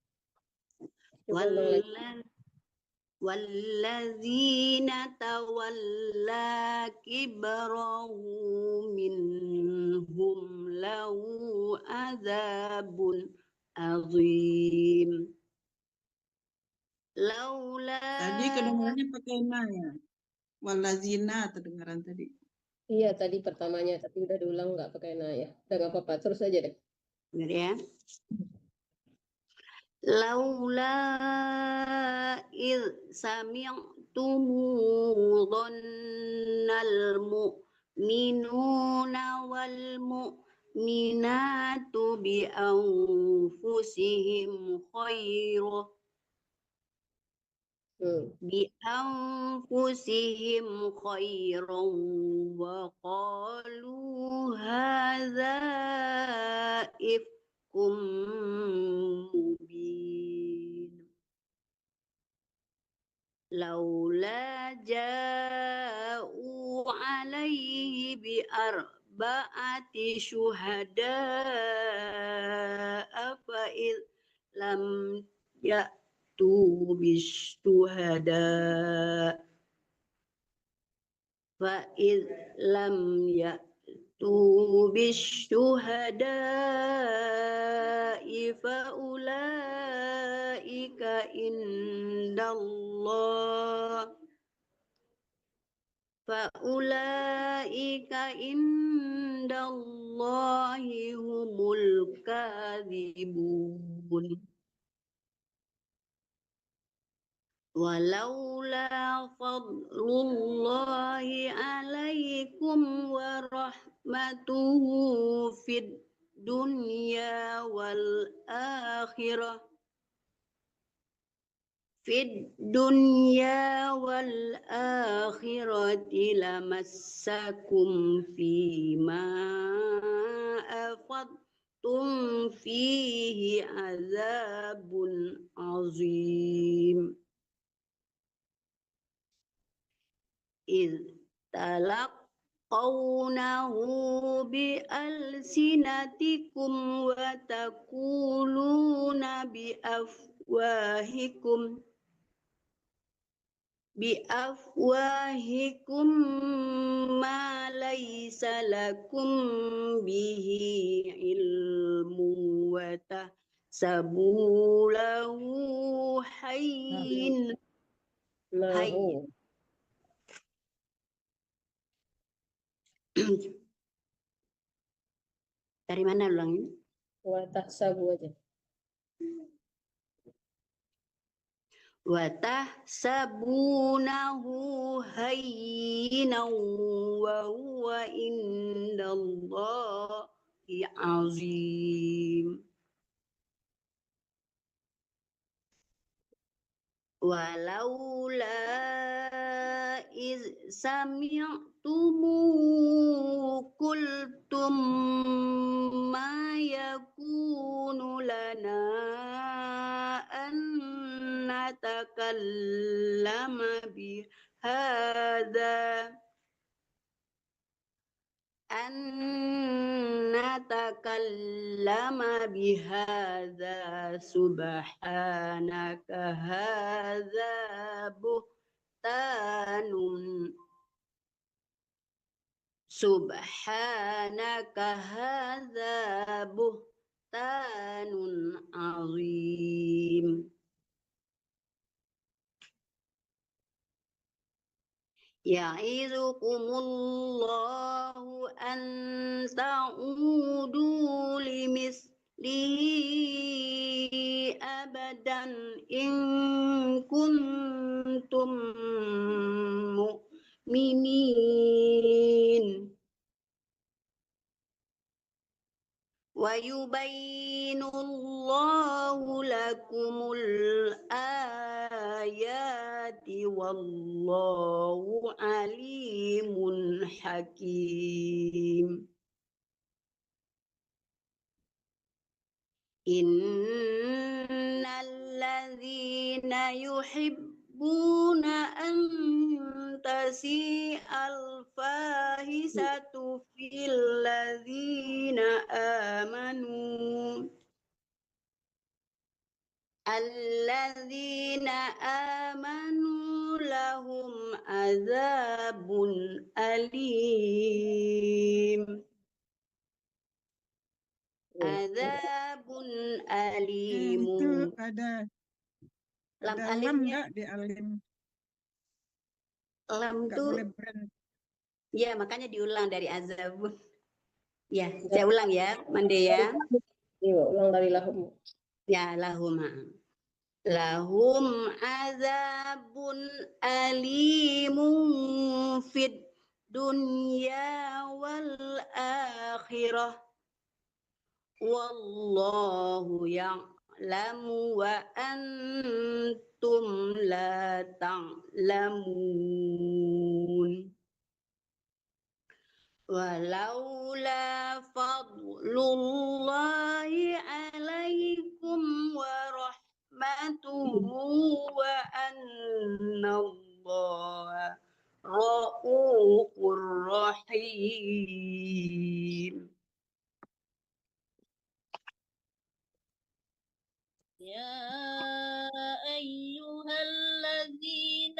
[SPEAKER 10] Walladzina tawalla kibrahu minhum lahu azabun azim. Laula
[SPEAKER 8] Tadi kedengarannya pakai na ya. Walazina terdengaran tadi.
[SPEAKER 4] Iya tadi pertamanya, tapi udah diulang nggak pakai na ya. Udah nggak apa-apa, terus aja deh.
[SPEAKER 10] Benar ya. Laula id sami'tumu dhannal mu'minuna wal mu'minatu bi anfusihim khairan wa qalu hadza ifkum mubin laula ja'u alaihi bi arba'ati syuhada fa id lam ya'tu bisyuhada fa id lam ya'tu bisyuhada fa ulaika indallah indallahi humul kadhibun walaula fadlullahi alaikum wa rahmatuhu fid dunya wal akhirah lamassakum fima afadtum fihi azabun azim إذ تلقونه بألسنتكم وتقولون بأفواهكم ما ليس لكم به علم وتحسبوا له هينا
[SPEAKER 4] Nahu.
[SPEAKER 10] Dari mana ulangnya?
[SPEAKER 4] Wa tahsabu aja.
[SPEAKER 10] Wa tahsabunahu hayyinan wa huwa indallahi azim. Walaula iz sami'tumu qultum ma yakunu lana an natakallama bihadza subhanaka hadza buhtanun azim. Ya'idukumullahu an ta'udu limislihi abadan in kuntum mu'minin. Wa yubayyinullahu lakumul ayati wallahu alimun hakim. Innal ladzina yuhibbuna an tasi'al fahisatu fil ladzina amanu lahum azabun alim. Azabun alimun.
[SPEAKER 9] Itu ada
[SPEAKER 10] Lam
[SPEAKER 9] lam
[SPEAKER 10] alimnya,
[SPEAKER 9] enggak di alim.
[SPEAKER 10] lam
[SPEAKER 9] Enggak
[SPEAKER 10] tuh
[SPEAKER 9] boleh berhenti.
[SPEAKER 10] ya, makanya diulang dari azabun. Ya, saya ulang ya, Mande ya.
[SPEAKER 4] Iya, ulang dari lahum.
[SPEAKER 10] Ya, lahum. Lahum azabun alimun fid dunya wal akhirah. Wallahu ya'lamu wa antum la ta'lamun. Walaula fadlullahi alaikum wa rahmatuhu wa annallaha ra'ufur rahim.
[SPEAKER 2] يا أيها الذين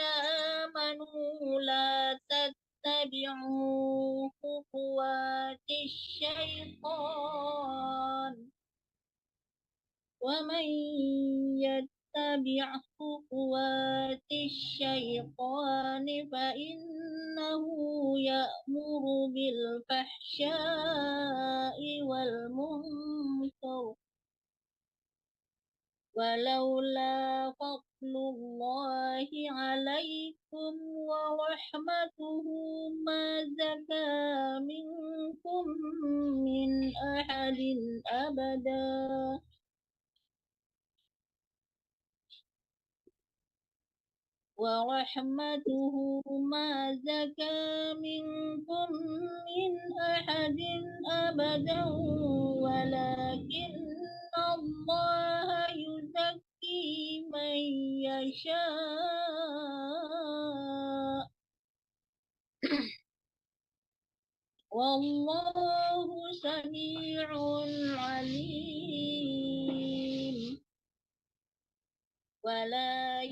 [SPEAKER 2] آمنوا لا تتبعوا خطوات الشيطان ومن يتبع خطوات الشيطان فإنه يأمر بالفحشاء والمنكر ولولا فضل الله عليكم ورحمته ما زكى منكم من أحد أبدا ورحمته ما زكى منكم من أحد أبدا ولكن الله يزكي من يشاء والله سميع عليم ولا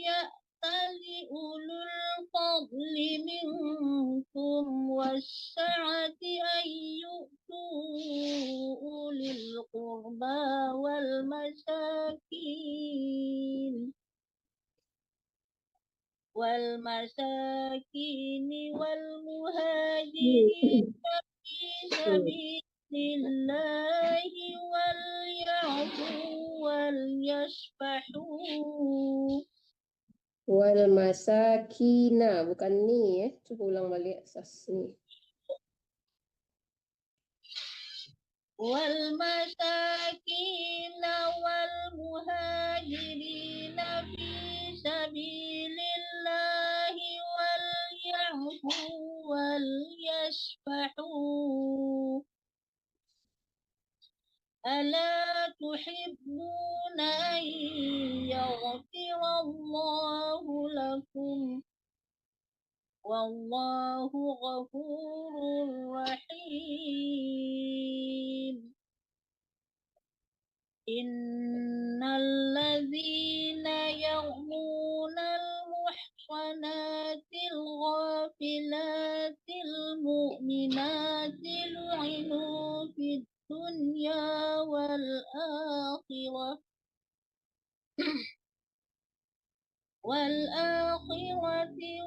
[SPEAKER 2] يأتل أولو الفضل منكم والسعة أن يؤتوا أولي القربى والمساكين والمهاجرين في سبيل الله وليعفوا وليصفحوا
[SPEAKER 4] Wal masakina, bukan ni ya. Coba ulang balik asasnya.
[SPEAKER 2] والمساكين والمهاجرين في سبيل الله وليعفوا وليصفحوا ألا تحبون أن يغفر الله لكم والله غفور رحيم إن الذين يرمون المحصنات الغافلات المؤمنات لعنوا في الدنيا والآخرة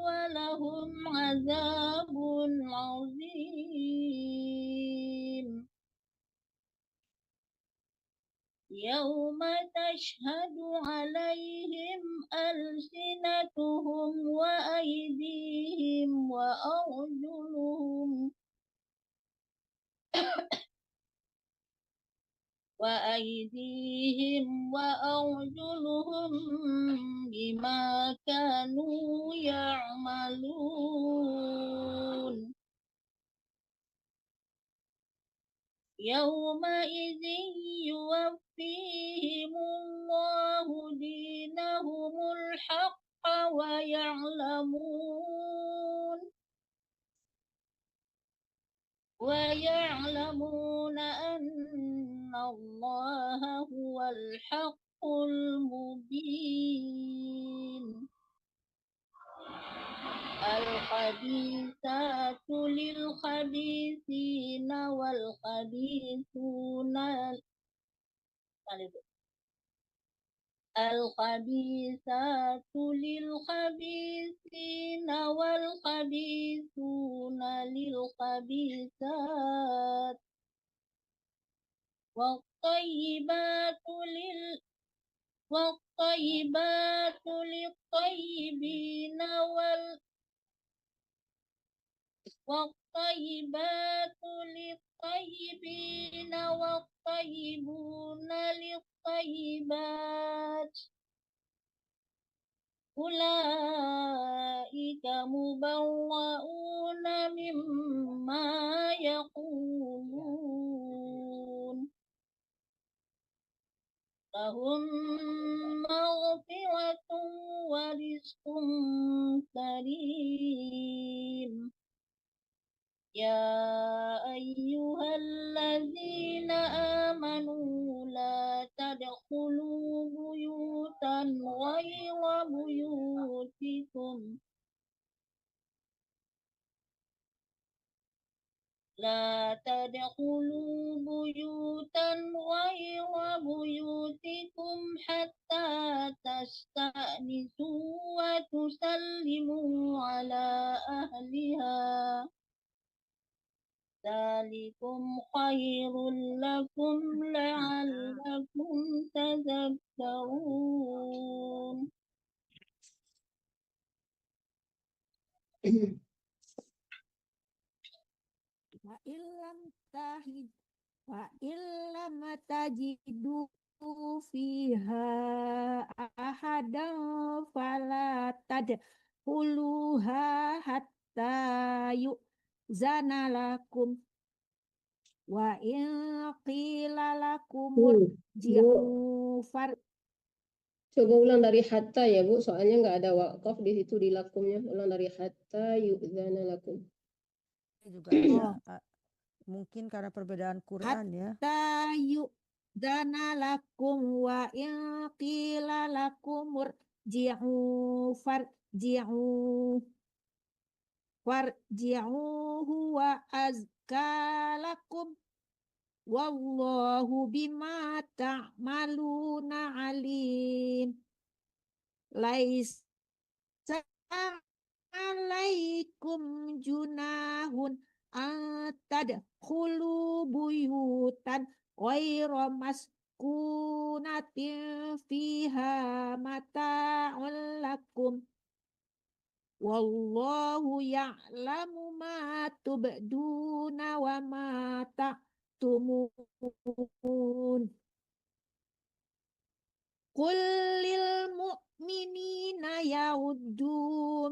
[SPEAKER 2] ولهم عذاب عظيم يوم تشهد عليهم ألسنتهم وأيديهم وأرجلهم بما كانوا يعملون يومئذ يوفيهم الله دينهم الحق ويعلمون أن الله هو الحق المبين الخبيثات للخبيثين والخبيثون للخبيثات والطيبات للطيبين والطيبون للطيبات أولئك مبرؤون مما يقولون لهم مغفرة ورزق كريم يا أيها الذين آمنوا لا تدخلوا بيوتا غير بيوتكم حتى تستأنسوا وتسلموا على أهلها ذلكم خير لكم لعلكم تذكرون
[SPEAKER 3] وإن لم تجدوا فيها أحدا فلا تدخلوها حتى يؤذن لكم وإن قيل لكم ارجعوا
[SPEAKER 4] Coba ulang dari hatta ya Bu, soalnya nggak ada waqaf di situ di lakumnya. Ulang dari hatta yu'zana lakum.
[SPEAKER 11] Juga
[SPEAKER 3] Oh.
[SPEAKER 11] ya, mungkin karena perbedaan Quran ya.
[SPEAKER 3] Hatta yu'zana lakum wa in qila lakum murji'u farji'u huwa azka lakum wallahu bima ta'maluna alim. Laisa alaikum junahun tadkhulu buyutan ghayra maskunatin fiha mata'un lakum wallahu ya'lamu ma tubduna wa ma ta'tumun. Qul lil mu'minina yauddu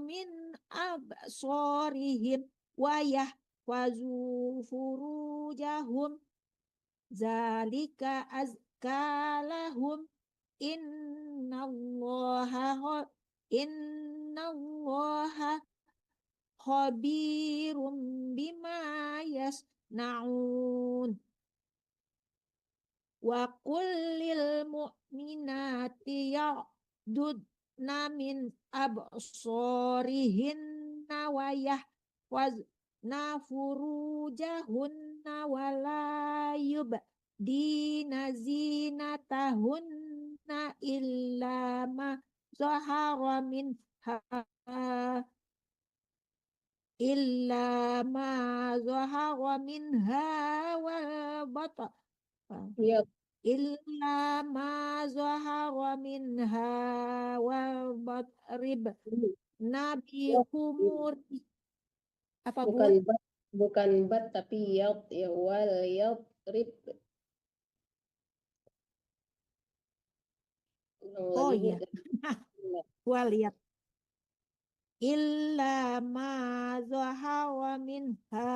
[SPEAKER 3] min absorihim wa yahfazu furujahum zalika azka lahum innallaha khabirum bima yasnaun. Wa kullil mu'minati ya'dudna min absorihinna wa yahfazna furujahunna wa la yubdina zinatahunna illa ma zahara minha wal bata
[SPEAKER 4] Iya.
[SPEAKER 3] illa ma zahara minha wal batrib nabi humur apa
[SPEAKER 4] Bukan
[SPEAKER 3] Bu?
[SPEAKER 4] bat, bukan bat tapi yad ya wal yadrib. Ulang
[SPEAKER 3] Oh
[SPEAKER 4] lagi Bu.
[SPEAKER 3] iya. Gua lihat illa ma zahara minha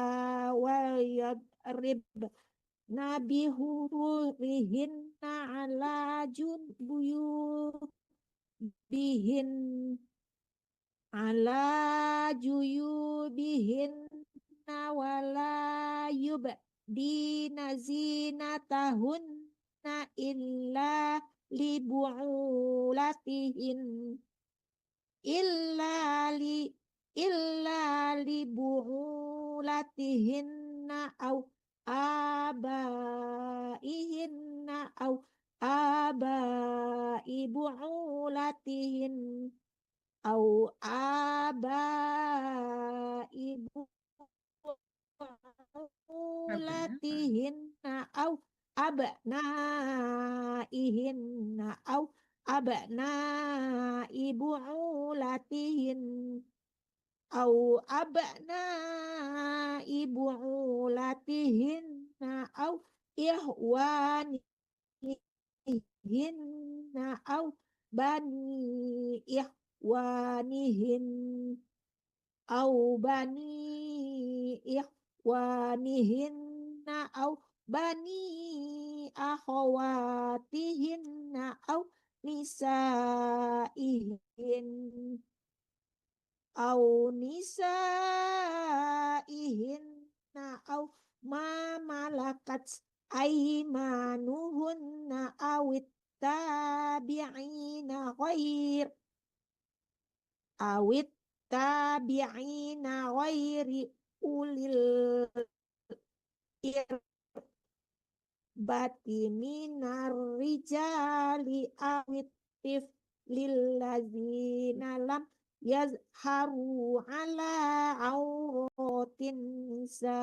[SPEAKER 3] wal yadrib nabi hurihinna ala juyubihin ala juyubihinna wala yubdina zinatahunna illa libu'ulatihin illa libu'ulatihinna au abaihinna au abai bu'ulatihin au abai bu'ulatihinna au abnaihinna au abnai bu'ulatihin au abnai bu'ulatihinna au ihwanihinna au bani ihwanihin au bani ihwanihinna au bani akhawatihinna au nisaihin au nisaihinna au ma malakat aimanuhunna awit tabi'ina ghairi ulil irbati minar rijali awit lillazina lam yazharu ala auratin nisa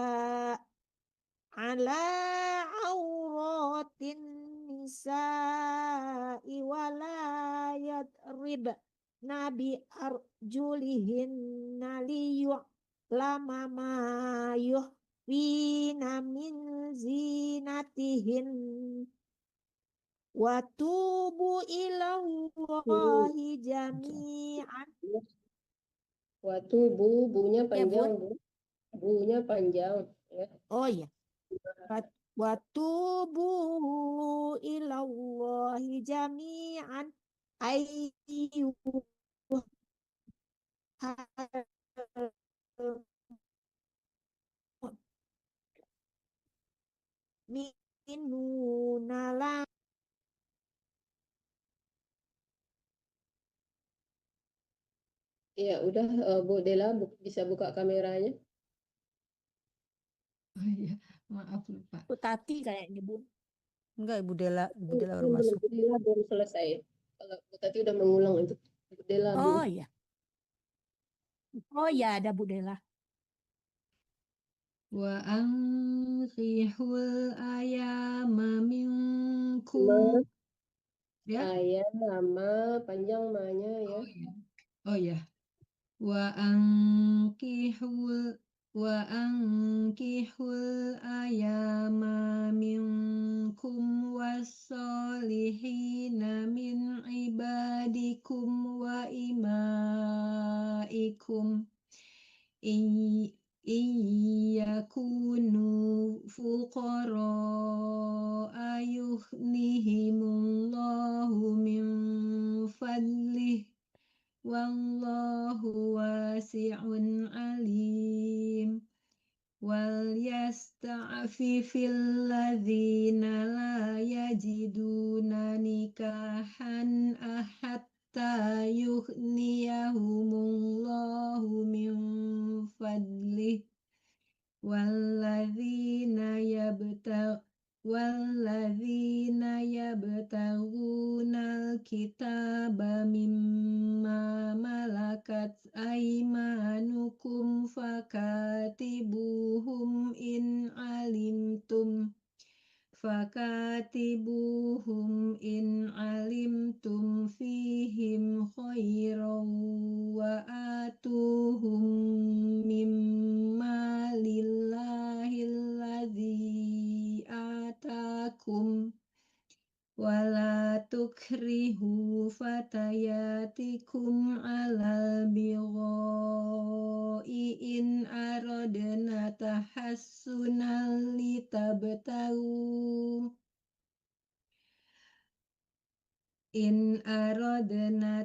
[SPEAKER 3] wala yadrib nabi arjulihinna liyu'lama ma yuhfina min zinatihin wa tubu ilallahi jami'an.
[SPEAKER 4] Waktu bunya
[SPEAKER 3] Ya,
[SPEAKER 4] panjang
[SPEAKER 3] Bun.
[SPEAKER 4] Bu. Bunya panjang ya.
[SPEAKER 3] Oh iya. Wa tubu ilallahi jami'an ayyuhal mu'minuna la
[SPEAKER 4] Ya udah, Bu Dela bisa buka kameranya.
[SPEAKER 1] Oh iya, maaf lupa.
[SPEAKER 3] Bu Tati kayaknya Bu.
[SPEAKER 11] Enggak, Ibu Dela baru
[SPEAKER 4] Belum,
[SPEAKER 11] masuk.
[SPEAKER 4] Bu Dela belum selesai. Kalau Bu Tati udah mengulang itu Bu Dela dulu.
[SPEAKER 3] Oh iya. Oh ya, ada Bu Dela.
[SPEAKER 1] Wa anqihul ayama minkum. Ya.
[SPEAKER 4] Ayat nama panjang mahnya ya.
[SPEAKER 1] Oh iya. Oh ya. Wa ankihul ayama minkum wassolihina min ibadikum wa imaikum iyakunu fuqara ayughnihimullahu min fadlih wallahu wasi'un alim wal yasta'fifil ladzina la yajiduna nikahan hatta yughniyahumullahu min fadlih walladzina yabtaghuna al-kitaba mimma malakat aymanukum fakatibuhum in alimtum fihim khairan wa atuhum mimma lillahi alladhi atakum wala tukrihu fatayatikum alal bigha'i in aradna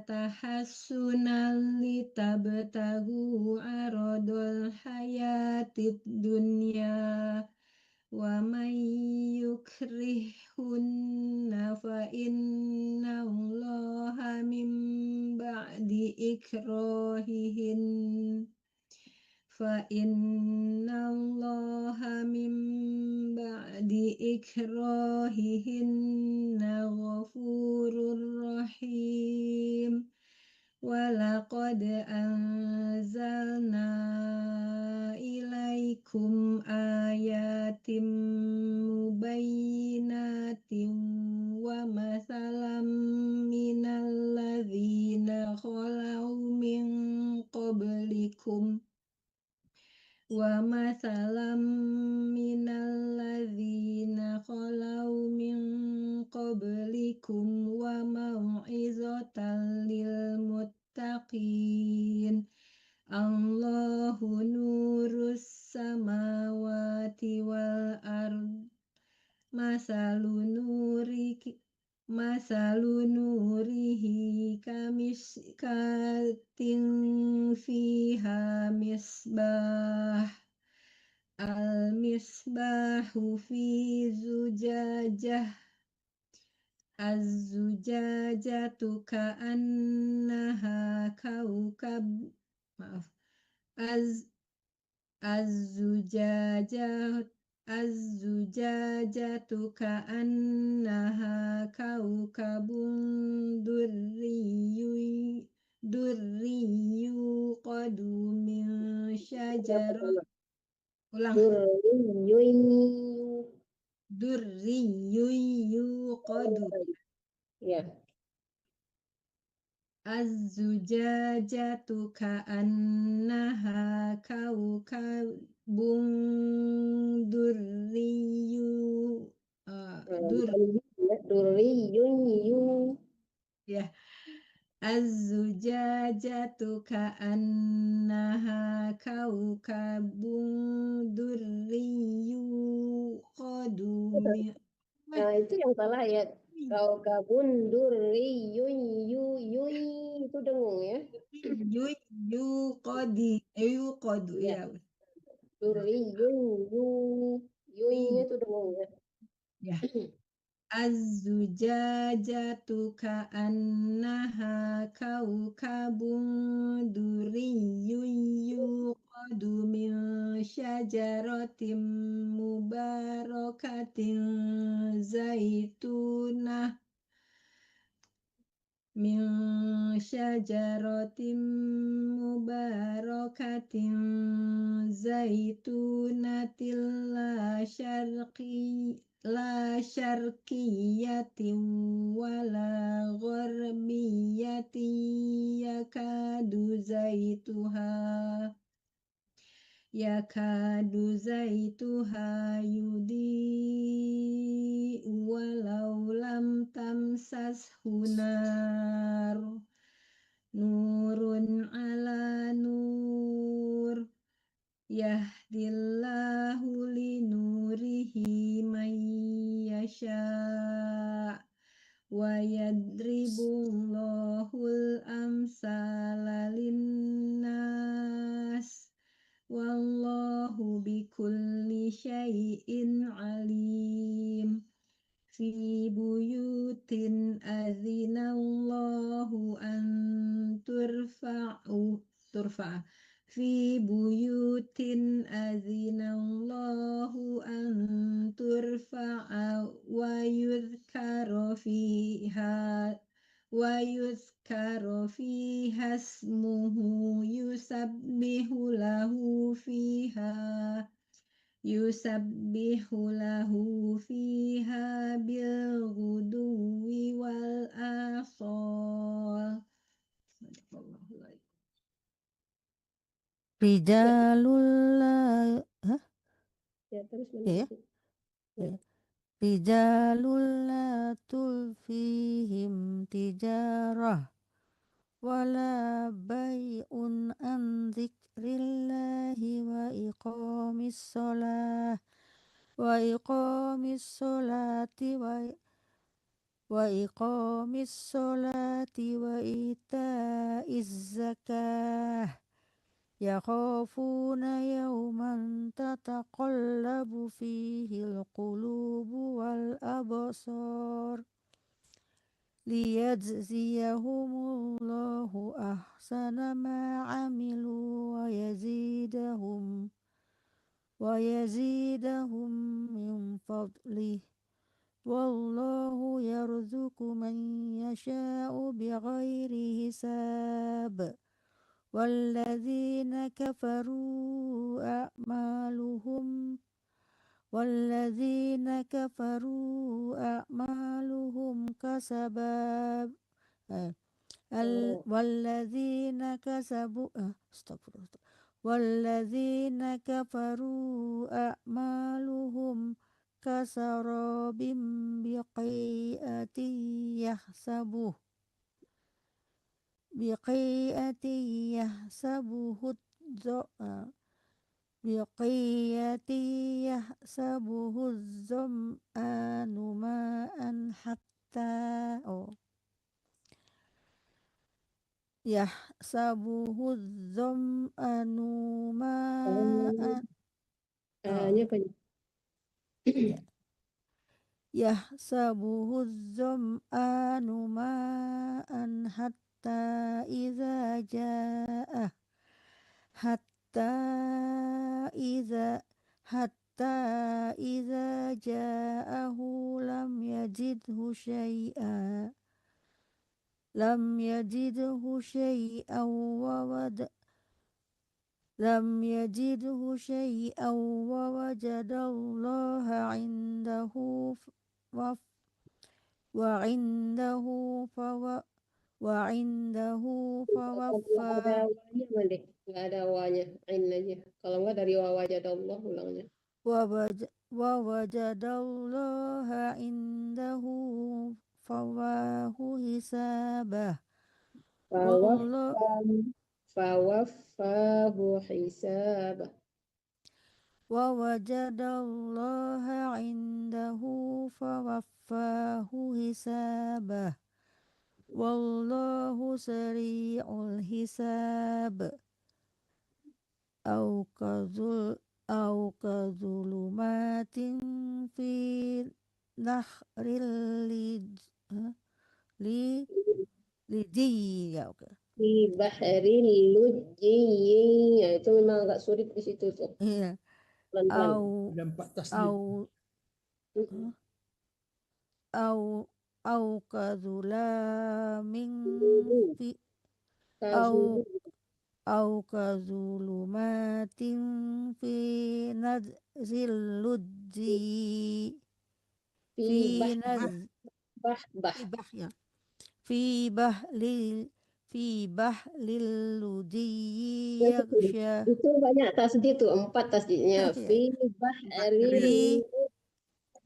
[SPEAKER 1] tahassunan litabtagu aradul hayatid dunya wa may yukrihunna fa innallaha min ba'di ikrahihin ghafurur rahim walaqad anzalna ilaikum ayatim mubayyinatin wa masalam minal ladzina khalau min qablikum wa masalam minal ladzina khalau min qablikum wa mau'izatan lil muttaqin Allahu nurus samawati wal ard masalu nurihi kamiskatin fiha misbah al-misbahu fi zujajah az-zujajatu ka'annaha kaukab az-zujajatu ka'annaha kaukabun durriyyu qadu min syajarah durriyyu qadu
[SPEAKER 4] Ya.
[SPEAKER 1] Az-zujajatu ka'annaha kaukabun durriyyu ya az-zujajatu ka'annaha kaukabun durriyyu qadu
[SPEAKER 4] Nah, itu yang salah ya. Kaukabun durriyun yui itu dengung ya.
[SPEAKER 12] Yuqadi, yuqadu
[SPEAKER 4] Ya,
[SPEAKER 12] ya.
[SPEAKER 4] durriyun yuinya itu dengung ya.
[SPEAKER 12] Ya. Az-zujajatu ka'annaha kaukabun durriyun yuqadu min syajaratin mubarakatin zaitunah min syajaratin mubarakatin zaitunatin la syarqiyatin wala gharbiyatin yakadu zaituha yudi walau lam tamsashu nar nurun ala nur yahdillahu linurihi man yasha wa yadribullahul amsala linnas wallahu bikulli syai'in alim fi buyutin adzinallahu an turfa'a fi buyutin adzinallahu an turfa'a wa yudhkara fiha ismuhu yusabbihu lahu fiha bil ghuduwi wal asal. Rijalul
[SPEAKER 4] Ya, terus
[SPEAKER 12] ya. Rijalul la tulfihim tijarah wala bai'un an dzikrillahi wa iqamis sholati wa ita'iz zakah yakhafuna yawman tataqallabu fihi al-qulubu wal absar liyajziyahumullahu ahsana ma amilu wa yazidahum min fadlih wallahu yarzuqu man yasha'u bighairi hisab walladzina kafaru a'maluhum kasabab walladzina kafaru a'maluhum kasarabim biqi'atin yahsabuhu zam'anu ma'an hatta yahsabuhu zam'anu ma'an
[SPEAKER 4] hanya kan
[SPEAKER 12] yahsabuhu zam'anu ma'an hatta idza ja'ahu lam yajidhu syai'an wa wajadallaha 'indahu
[SPEAKER 4] nggak ada awalnya Mande, nggak ada awalnya ain aja. Kalau nggak dari wawajadallah ulangnya.
[SPEAKER 12] wajadallaha 'indahu fawahu hisabah
[SPEAKER 4] Fawaffahu hisabah.
[SPEAKER 12] wajadallaha 'indahu فوفاه حسابه والله سريع الحساب أو كظلمات في نهر لجي ya oke.
[SPEAKER 4] Fi bahril lujjiyyin. Ya, itu memang agak sulit di situ tuh.
[SPEAKER 12] Iya.
[SPEAKER 4] Pelan-pelan.
[SPEAKER 7] Ada 4 tasdid.
[SPEAKER 12] Au kadzulamin fi au kadzulumatin fi nadzil lujji fi ya fi bahlil lujji yaghsha
[SPEAKER 4] Itu banyak tasdid tuh, 4 tasdidnya. Fi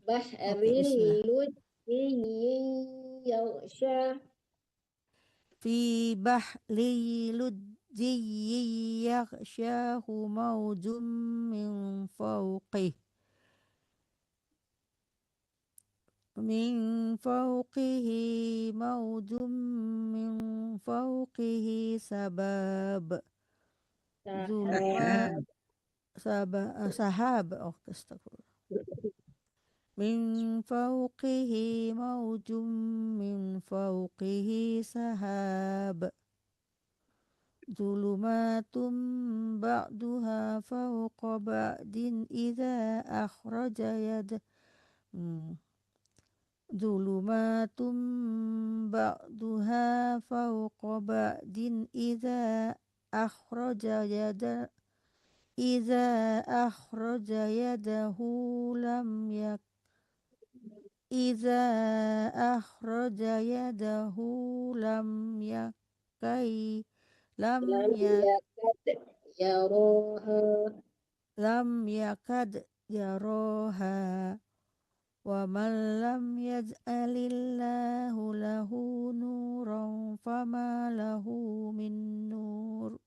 [SPEAKER 4] bahril lujjiyyin yaghsha.
[SPEAKER 12] في بحر لجي يغشاه موج من فوقه موج من فوقه سحاب استغفر من فوقه موج من فوقه سحاب ظلمات بعضها فوق بعض إذا أخرج يده ظلمات بعضها فوق بعض إذا أخرج يده لم يكن إذا أخرج يده لم يكن لم يكد يراها ومن لم يجعل الله له نورا فما له من نور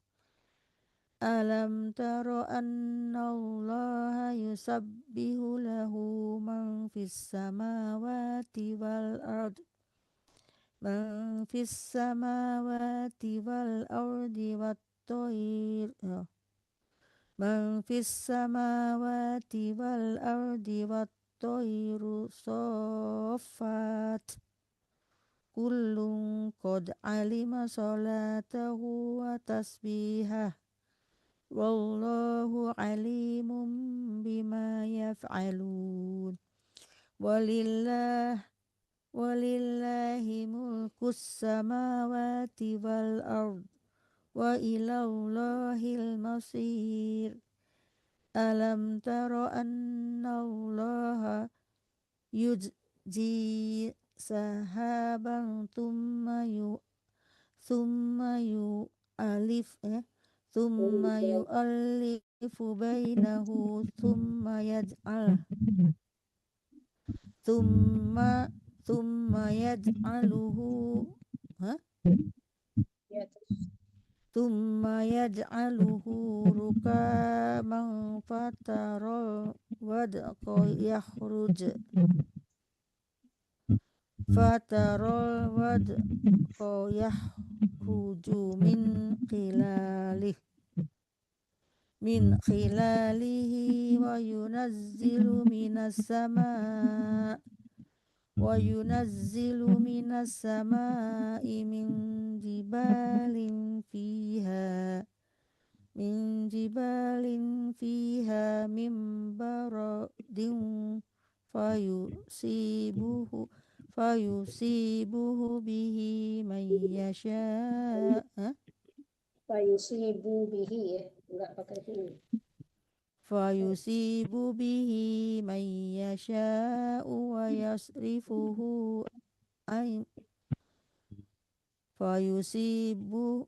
[SPEAKER 12] ألم تر أن الله يسبح له من في السماوات والأرض والطير من في السماوات والأرض والطير صافات كل قد علم صلاته وتسبيحه والله عليم بما يفعلون ولله ملك السماوات والأرض وإلى الله المصير ألم تر أن الله يجزي سحابا ثم يؤلف بينه ثم يجعله ركاما فترى الودق يخرج من خلاله وينزل من السماء من جبال فيها من برد فيصيبه به من يشاء
[SPEAKER 4] Fayusibu bihi ya, enggak pakai ini.
[SPEAKER 12] فيصيب به من يشاء ويصرفه فيصيبه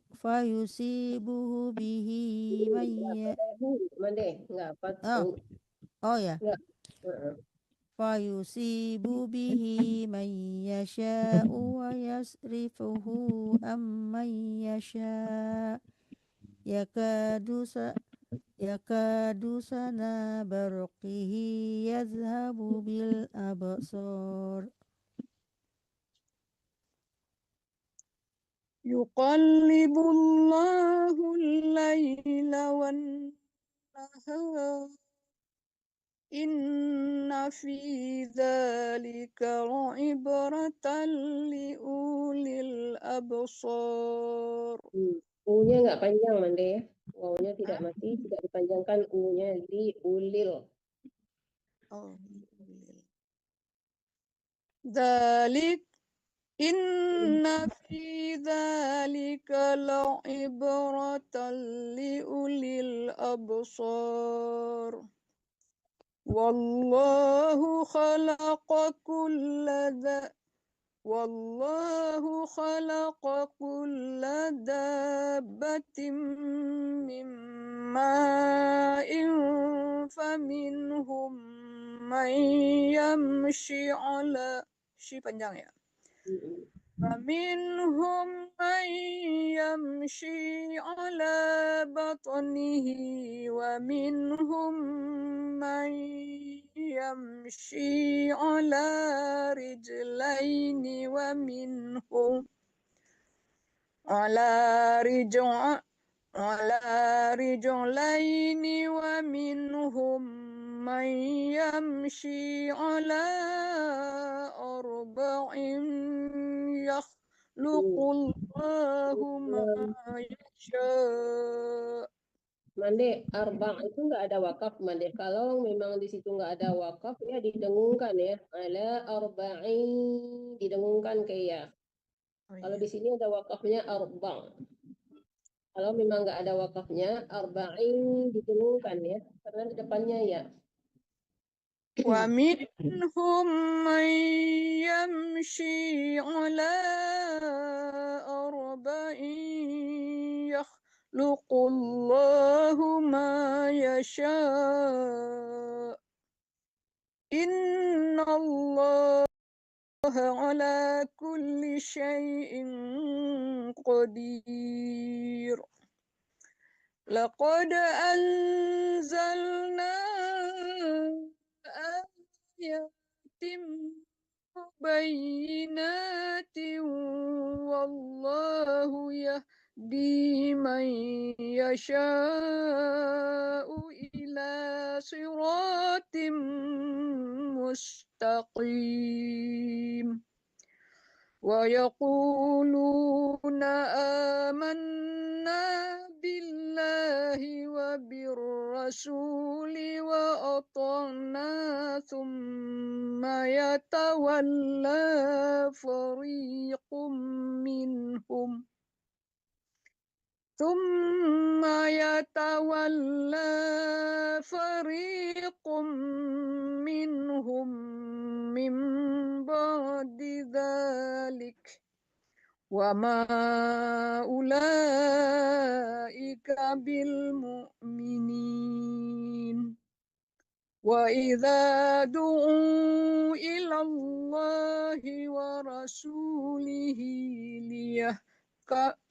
[SPEAKER 12] به من فيصيب به من يشاء ويصرفه عن من يشاء yakadu sana barqihi yazhabu bil absar.
[SPEAKER 6] Yuqallibullahu al-laila wan-nahar. Inna fi dzalika la'ibratan liulil absar.
[SPEAKER 4] U-nya nggak panjang, Mande. Wawunya tidak mati, tidak dipanjangkan U-nya di ulil.
[SPEAKER 6] Oh, dzalik inna fi dzalika la'ibratan liulil absar. Wallahu khalaqa kulla dabbatin min ma'in faminhum man yamshi ala panjang ya. فمنهم من يمشي على بطنه ومنهم من يمشي على رجلين ومنهم على رجلين ومنهم من يمشي على أربع يخلق الله ما يشاء.
[SPEAKER 4] Mande, arba' itu nggak ada wakaf, Mande. Kalau memang di situ nggak ada wakaf, ya didengungkan ya. Ala arba'in, didengungkan kayak. Kalau di sini ada wakafnya arba'. Kalau memang nggak ada wakafnya, arba'in didengungkan ya. Karena di depannya ya.
[SPEAKER 6] ومنهم من يمشي على أربع يخلق الله ما يشاء إن الله على كل شيء قدير. لقد أنزلنا آيات مبينات والله يهدي من يشاء إلى صراط مستقيم. ويقولون آمنا بالله وبالرسول وأطعنا ثم يتولى فريق منهم من بعد ذلك وما أولئك بالمؤمنين. وإذا دعوا إلى الله ورسوله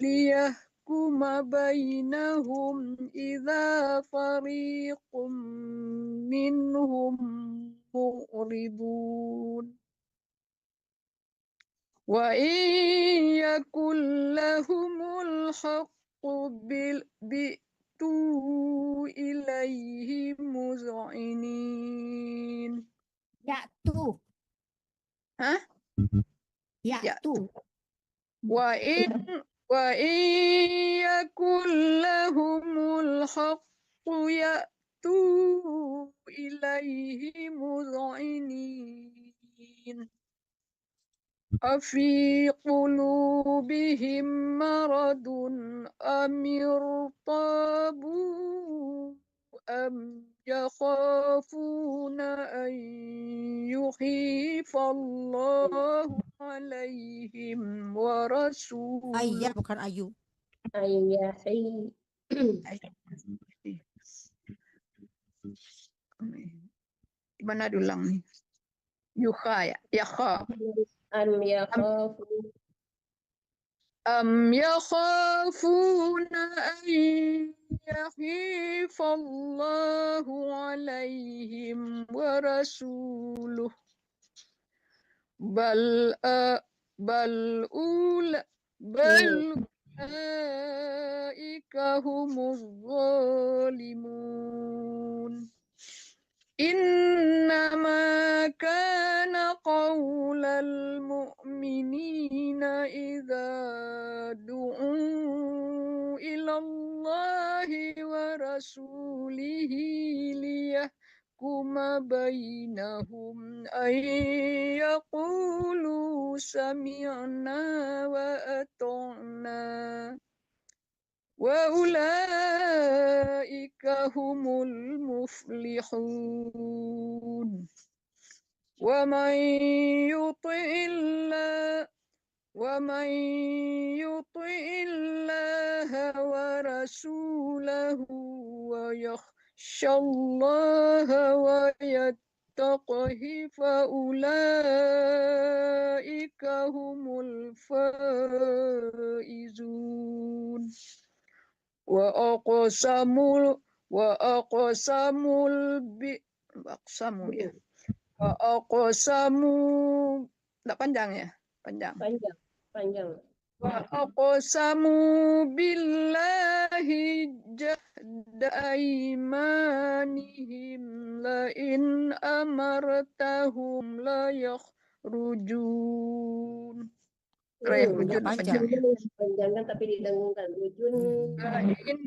[SPEAKER 6] ليحكم بينهم إذا فريق منهم معرضون. وإن يكن لهم الحق بئتوا إليه مذعنين.
[SPEAKER 3] Ya'tu.
[SPEAKER 6] Hah?
[SPEAKER 3] Ya'tu.
[SPEAKER 6] وإن يكن لهم الحق يأتوا إليه مذعنين. أفي قلوبهم مرض أم ارتابوا أم يخافون أن يحيف الله عليهم ورسوله.
[SPEAKER 3] Ayah bukan ayu.
[SPEAKER 4] Ayyahi.
[SPEAKER 6] Gimana diulang nih? Yuha ya, yakha.
[SPEAKER 4] Am yakhafu.
[SPEAKER 6] أم يخافون أن يحيف الله عليهم ورسوله بل أولئك هم الظالمون إنما كان قول المؤمنين إذا دعوا إلى الله ورسوله ليحكم بينهم أن يقولوا سمعنا وأطعنا وأولئك هم المفلحون ومن يطع الله ورسوله ويخشى الله ويتقه فأولئك هم الفائزون وأقسموا tidak panjang ya?
[SPEAKER 4] Panjang.
[SPEAKER 6] وأقسموا بالله جهد أيمانهم لئن أمرتهم ليخرجون.
[SPEAKER 4] Panjang kan tapi didengungkan. Rujun.
[SPEAKER 6] لئن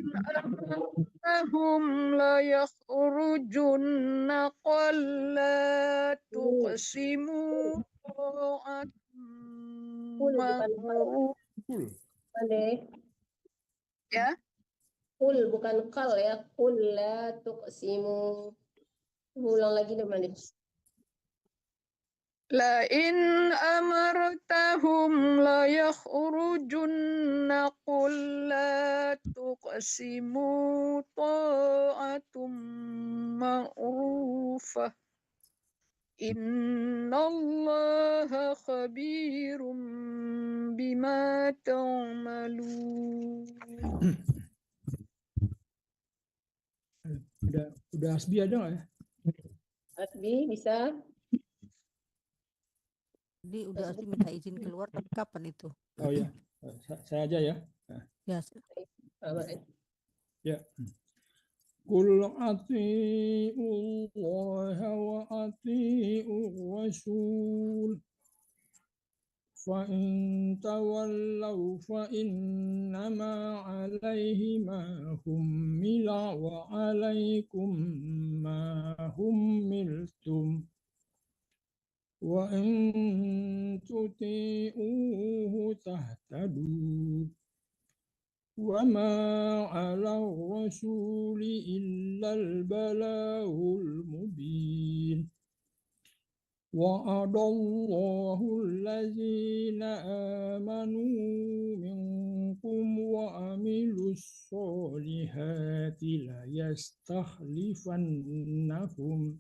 [SPEAKER 6] أمرتهم ليخرجن قل لا تقسموا طاعة معروف. Ya.
[SPEAKER 4] Kul bukan kal ya. Kul la tuqsimu. Ulang lagi deh Mandi.
[SPEAKER 6] لئن أمرتهم ليخرجن قل لا تقسموا طاعة معروفة إن الله خبير بما تعملون.
[SPEAKER 7] Udah Asbi ada nggak ya?
[SPEAKER 4] Asbi bisa?
[SPEAKER 12] Jadi udah Asbi minta izin keluar, tapi kapan itu?
[SPEAKER 7] Oh ya, saya aja ya.
[SPEAKER 12] Ya.
[SPEAKER 7] Ya. Qul ati'u Allah wa ati'u Rasul. Fa in tawallaw fa innama 'alaihi ma hummila wa 'alaikum ma hummiltum. Wa in tuti'uhu tahtadu. Wa ma 'ala rasuli illa al-balaghul mubin. Wa'adallahu allazina amanu minkum wa amilus solihati la yastakhlifannahum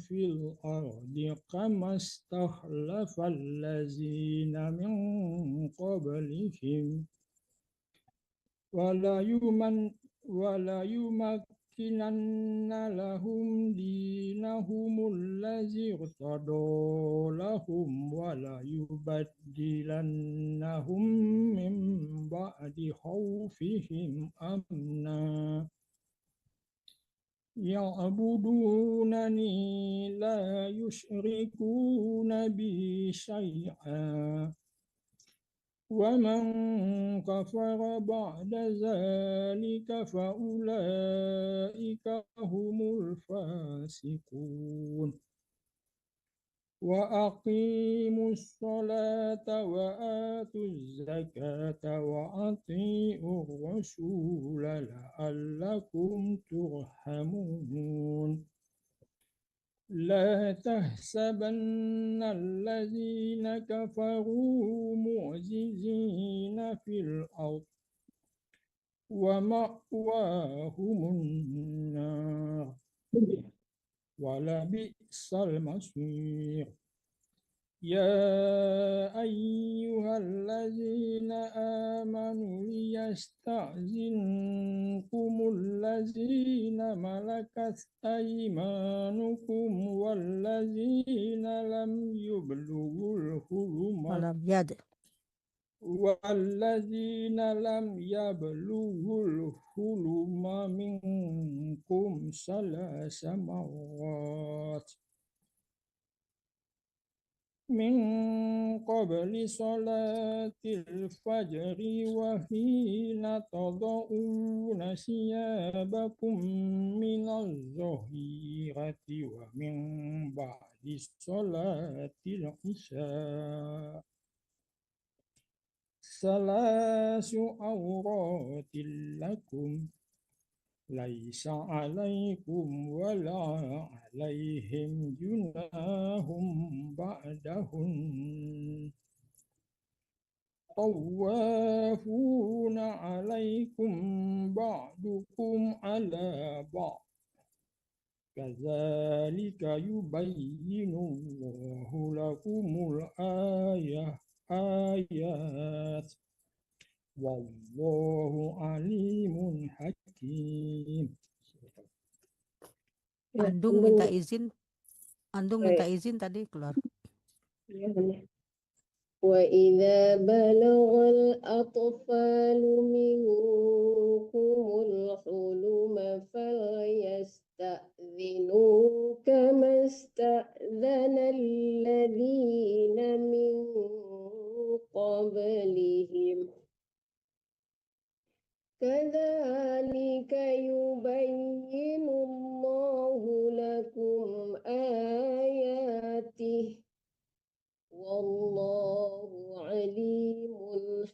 [SPEAKER 7] fil ardi kama stakhlafal lazina min qablihim wala yumakkinanna lahum dinahumul ladzi irtada lahum wala yubaddilannahum min ba'di khawfihim amna ya'budunani la yushrikuna bi syai'a ومن كفر بعد ذلك فأولئك هم الفاسقون وأقيموا الصلاة وآتوا الزكاة وأطيعوا الرسول لعلكم ترحمون لا تحسبن الذين كفروا معجزين في الأرض ومأواهم النار ولبئس المصير. يا أيها الذين آمنوا ليستأذنكم الذين ملكت أيمانكم والذين لم يبلغوا الحلم منكم ثلاث مرات من قبل صلاة الفجر وحين تضعون ثيابكم من الظهيرة ومن بعد صلاة العشاء. ثلاث عورات لكم ليس عليكم ولا عليهم جناح بعدهن طوافون عليكم بعضكم على بعض كذلك يبين الله لكم الآيات wallahu alimun hakim.
[SPEAKER 11] Andung minta izin tadi keluar.
[SPEAKER 4] وإذا بلغ الأطفال منكم الحلم فليستأذنوا كما استأذن الذين من قبلهم كذلك يبين الله لكم آياته والله عليم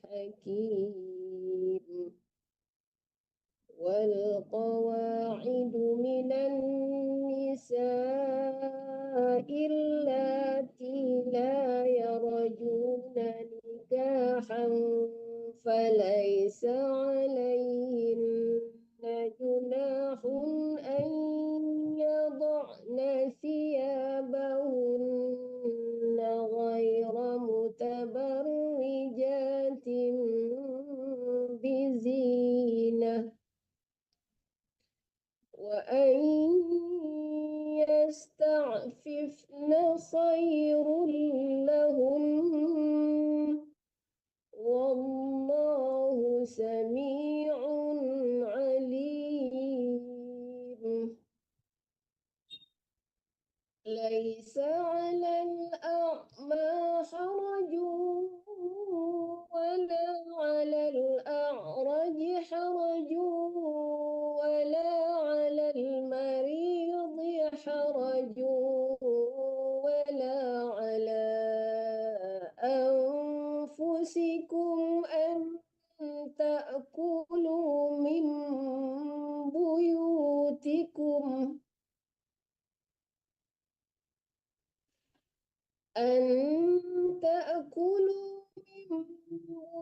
[SPEAKER 4] حكيم. والقواعد من النساء اللاتي لا يرجون نكاحا فليس عليهن جناح أن يضعن ثيابهن غير متبرجات بزينة وأن يستعففن خير لهم والله سميع عليم. ليس على الأعمى حرج ولا على الأعرج حرج ولا على المريض حرج ولا على أنفسكم أن تأكلوا من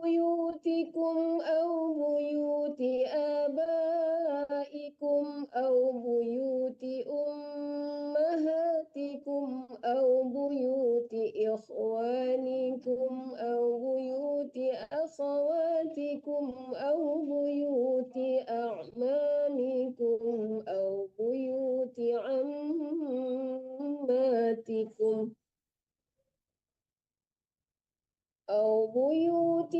[SPEAKER 4] بيوتكم أو بيوت آبائكم أو بيوت أمهاتكم أو بيوت إخوانكم أو بيوت أخواتكم أو بيوت أعمامكم أو بيوت عماتكم أو بيوت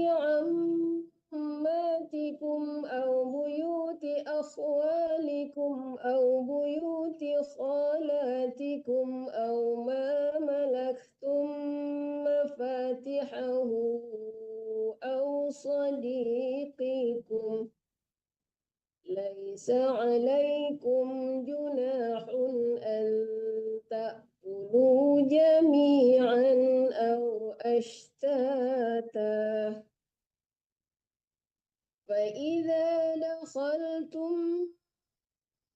[SPEAKER 4] عماتكم أو بيوت أخوالكم أو بيوت خالاتكم أو ما ملكتم مفاتحه أو صديقكم. ليس عليكم جناح أن تأكلوا جميعا أو أشتاتا. فإذا دخلتم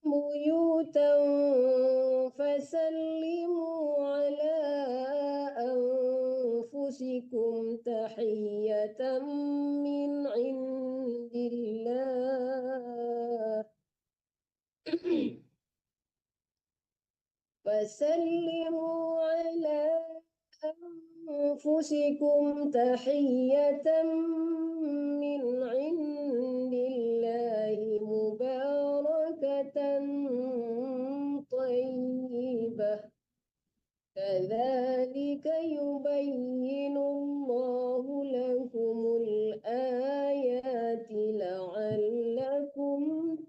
[SPEAKER 4] بيوتا فسلموا على أنفسكم تحية من عند الله فسلموا على أنفسكم تحية من عند الله مباركة طيبة كذلك يبين الله لكم الآيات لعلكم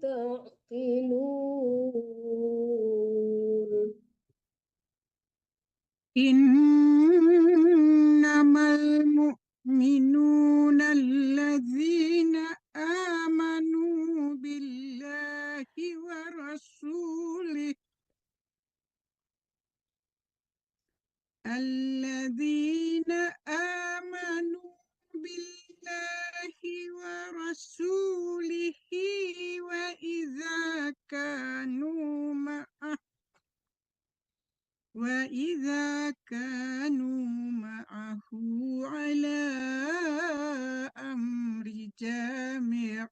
[SPEAKER 4] تعقلون.
[SPEAKER 9] إنما المؤمنون الذين آمنوا بالله ورسوله الذين آمنوا بالله ورسوله وإذا كانوا معه على أمر جامع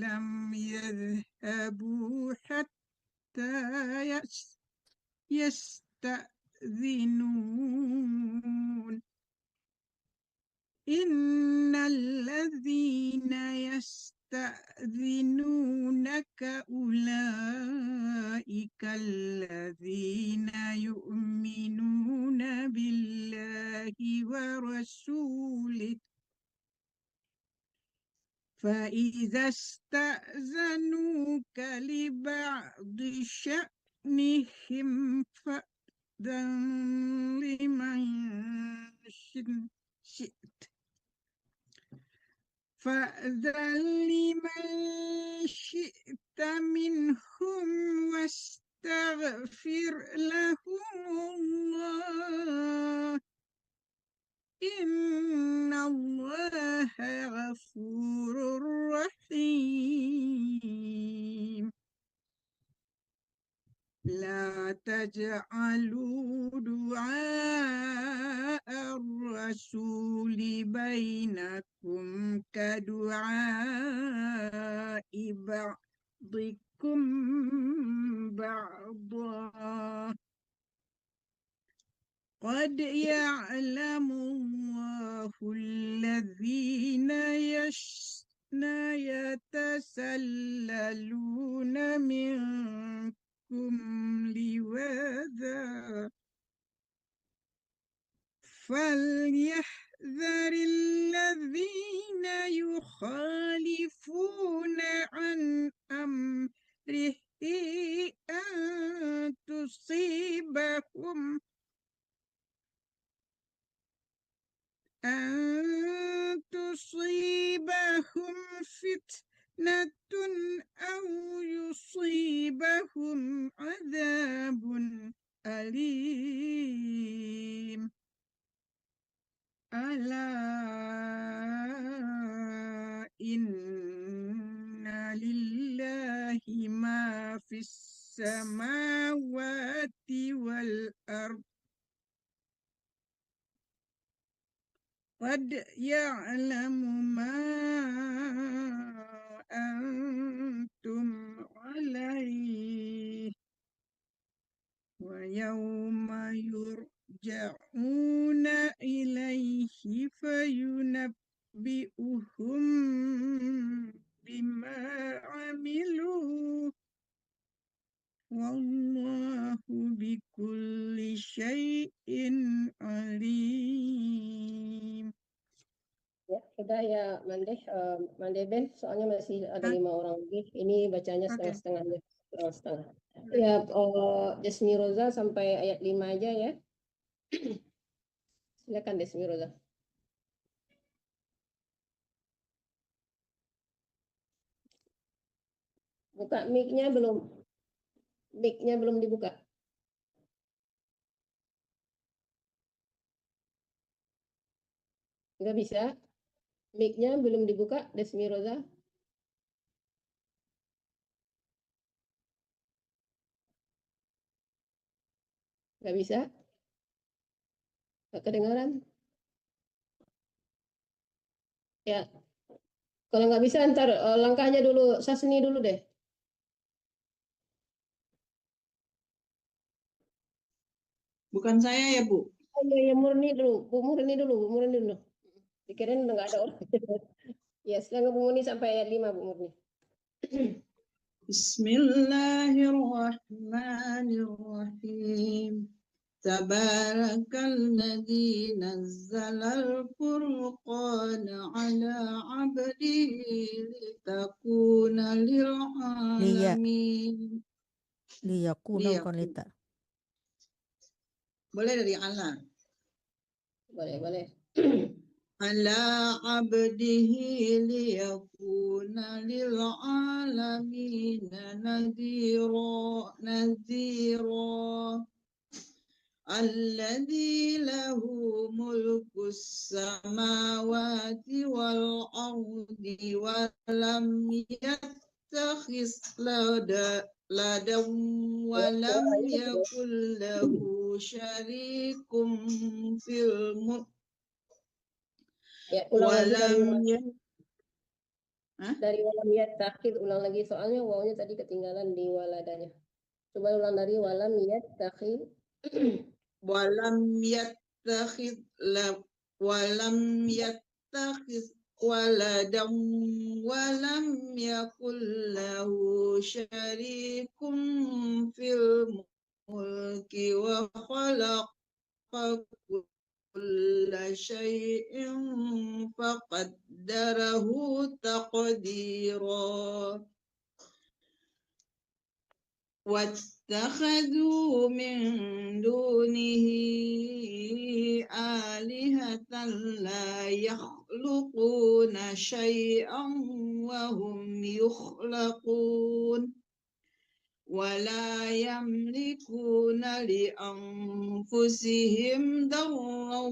[SPEAKER 9] لم يذهبوا حتى يستأذنون إن الذين يستأذنونك أولئك الذين يؤمنون بالله ورسوله فإذا استأذنوك لبعض شأنهم فأذن لمن شئت منهم واستغفر لهم الله إن الله غفور رحيم لا تجعلوا دعاء الرسول بينكم كدعاء بعضكم بعضا قد يعلم الله الذين يتسللون منكم لواذا فليحذر الذين يخالفون عن أمره أن تصيبهم فتنة أو يصيبهم عذاب أليم ألا إن لله ما في السماوات والأرض قد يعلم ما أنتم عليه ويوم يرجعون إليه فينبئهم بما عملوا والله بكل شيء عليم.
[SPEAKER 4] Ya, sudah ya, Mandeben, soalnya masih ada 5 orang lebih. Ini bacanya setengah-setengah ya, setengah-setengah. Ya, Desmi Roza sampai ayat 5 aja ya. Silakan Desmi Roza. Buka mic-nya belum? Mic-nya belum dibuka. Nggak bisa? Mic-nya belum dibuka, Desmi Roza. Nggak bisa? Nggak kedengaran? Ya, Kalau nggak bisa ntar langkahnya dulu, Sasni dulu deh.
[SPEAKER 8] Bukan saya ya, Bu.
[SPEAKER 4] Oh, iya, Murni dulu, Bu Murni dulu. Dikirain udah nggak ada orang. Ya, silakan Bu Murni sampai ayat 5, Bu Murni.
[SPEAKER 8] Bismillahirrahmanirrahim. Tabarakalladzi nazzalal furqana ala 'abdihi litakuna lil alamin.
[SPEAKER 11] Liyakuna bukan lita.
[SPEAKER 8] Boleh dari ala.
[SPEAKER 4] Boleh.
[SPEAKER 8] Ala 'abdihi liyakuna lil alamin nadhira. Alladzi lahu mulkus samawati wal ardi wa lam yattakhis ladan wa lam yakul lahu syarikum fil mulk
[SPEAKER 4] Ya, ulang lagi
[SPEAKER 8] dari
[SPEAKER 4] walam yattakhid, ulang lagi soalnya wawnya tadi ketinggalan di waladanya. Coba ulang dari walam yattakhid.
[SPEAKER 8] Walam yattakhid waladan walam yakul lahu syarikum fil mulki wa khalaqa kulla syai'in faqaddarahu taqdira. واتخذوا من دونه آلهة لا يخلقون شيئا وهم يخلقون ولا يملكون لأنفسهم ضرا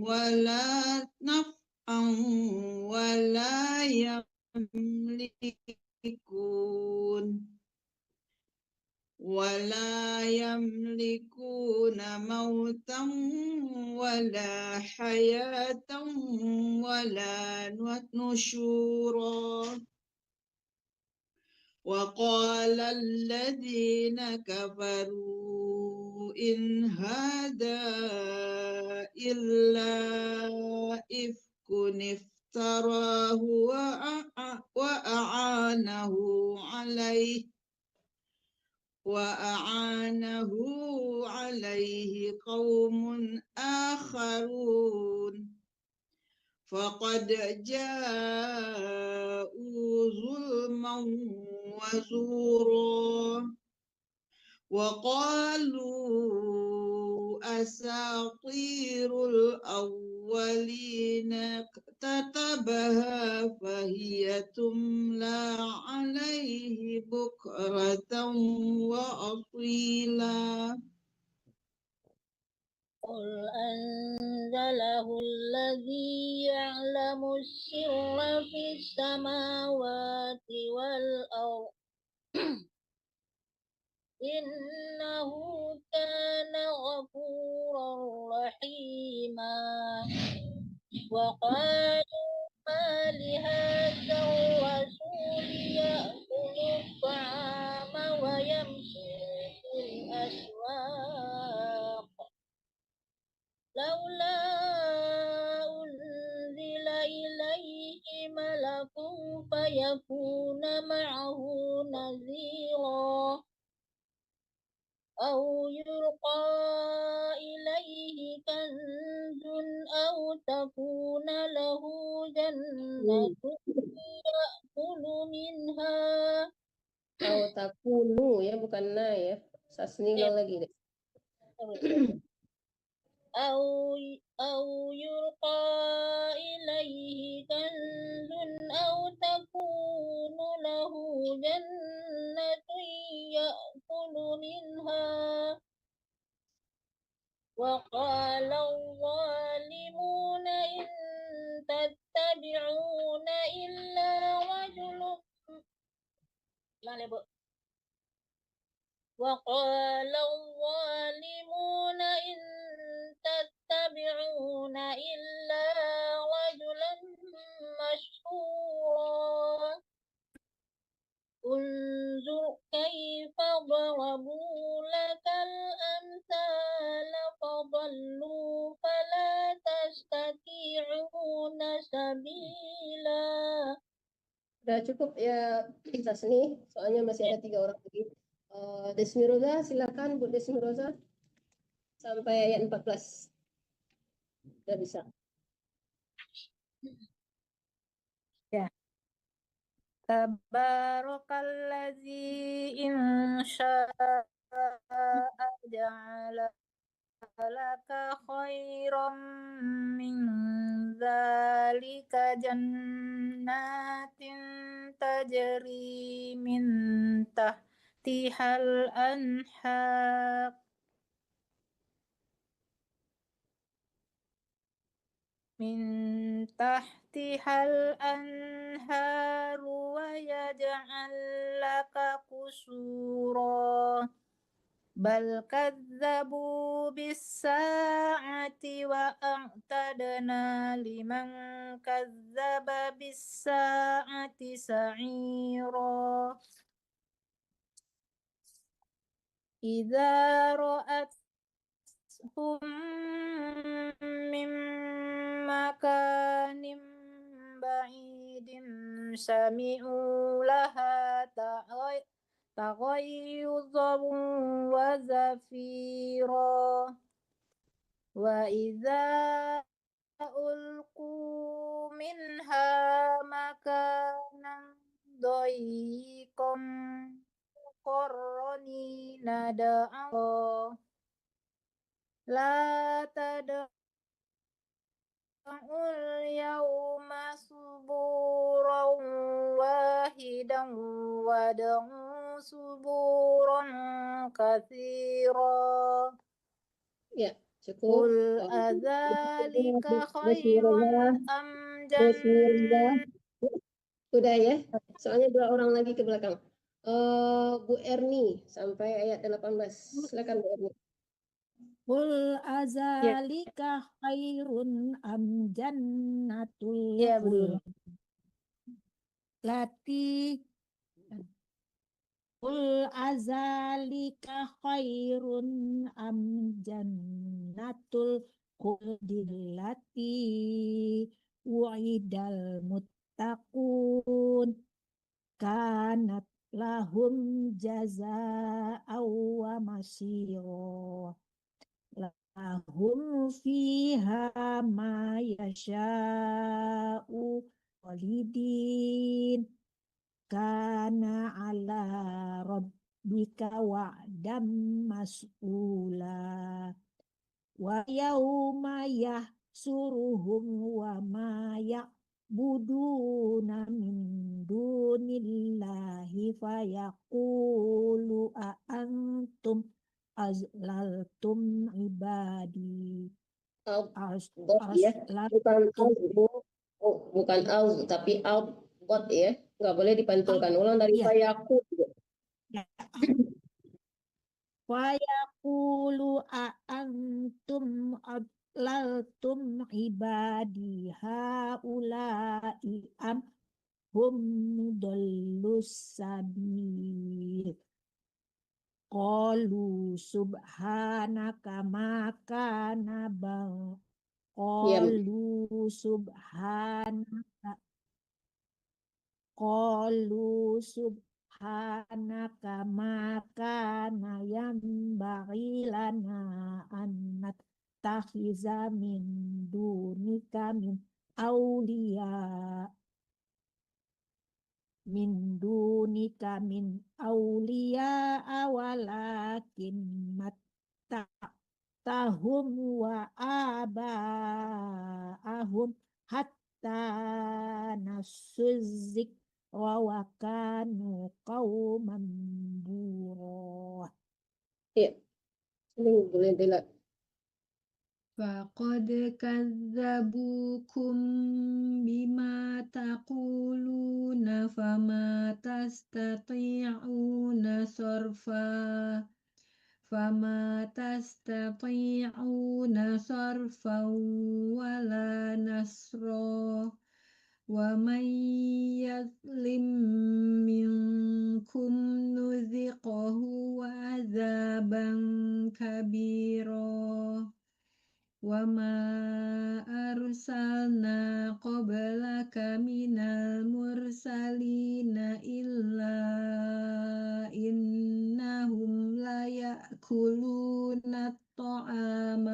[SPEAKER 8] ولا نفعا ولا يملكون موتا ولا حياة ولا نشورا. وقال الذين كفروا إن هذا إلا إفك افتراه وأعانه عليه قوم آخرون فقد جاءوا ظلما وزورا وقالوا أساطير الأولين اكتتبها فهي تملى عليه بكرة وأصيلا.
[SPEAKER 2] قل أنزله الذي يعلم السر في السماوات والأرض إنه كان غفورا رحيما. وقالوا ما لهذا الرسول يأكل الطعام ويمشي في الأسواق لولا أنزل إليه ملك فيكون معه نذيرا أو يلقى إليه كنز أو تكون له جنة يأكل منها
[SPEAKER 4] أو takunu ya, bukan na ya. Sasni lagi deh.
[SPEAKER 2] أو يلقى إليه كنز أو تكون له جنة يأكل منها. وقال الظالمون إن تتبعون إلا رجل وقال الظالمون إن تتبعون إلا رجلا مشهورا سبيلا.
[SPEAKER 4] Udah cukup ya Tasni, soalnya masih ada 3 orang lagi. Desmiroza, silakan Bu Desmiroza sampai ayat 14. Udah bisa.
[SPEAKER 13] Ya. Tabarakalladzi in syaa ja'ala laka khairam min dzalika jannatin tajri min tahtihal anhar wa yaj'al laka qusura bal kadzabu bis-sa'ati wa a'tadna liman kadzdzaba bis-sa'ati sa'ira idza ra'athum min makanin ba'idin sami'u laha taghayyuzan wa zafira wa idza ulqu minha makanan dayiqan muqarranina da'a la tad'ul yawma suburan wahidan wad'u suburan katsira.
[SPEAKER 4] Ya, cukup.
[SPEAKER 13] Qul adzalika khairun am
[SPEAKER 4] Bismillah. Udah ya, soalnya 2 orang lagi ke belakang. Bu Erni sampai ayat 18. Silakan Bu Erni.
[SPEAKER 3] Qul azalika khairun am jannatul
[SPEAKER 13] Ya, betul.
[SPEAKER 3] lati Qul azalika khairun am jannatul khuldi wa'idal muttaqun kanat lahum jaza'aw wa masira lahum fiha ma yasha'u walidin kana ala rabbika wa'dam mas'ula wa yauma yahsuruhum wa ma ya'buduna min dunillahi fayaqulu a antum azlaltum ibadi
[SPEAKER 4] Ya, bukan bukan out tapi out bot ya, nggak boleh dipantulkan. Ulang dari fayaku.
[SPEAKER 3] Fayaqulu a antum adlaltum ibadi haula'i am hum dallus sabil. Qalu subhanaka ma kana qalu subhanaka ma kana yanbaghi lana an nattakhiza min dunika min awliya walakin matta'tahum wa aba'ahum hatta nasuzik wa kanu qauman bura.
[SPEAKER 4] Ya, ini boleh dilihat.
[SPEAKER 1] Faqad kadzabukum bima taquluna fama tastati'una sarfan wala nasra wa man yazlim minkum nuziqahu azaban kabira.
[SPEAKER 14] وما أرسلنا قبلك من المرسلين إلا إنهم ليأكلون الطعام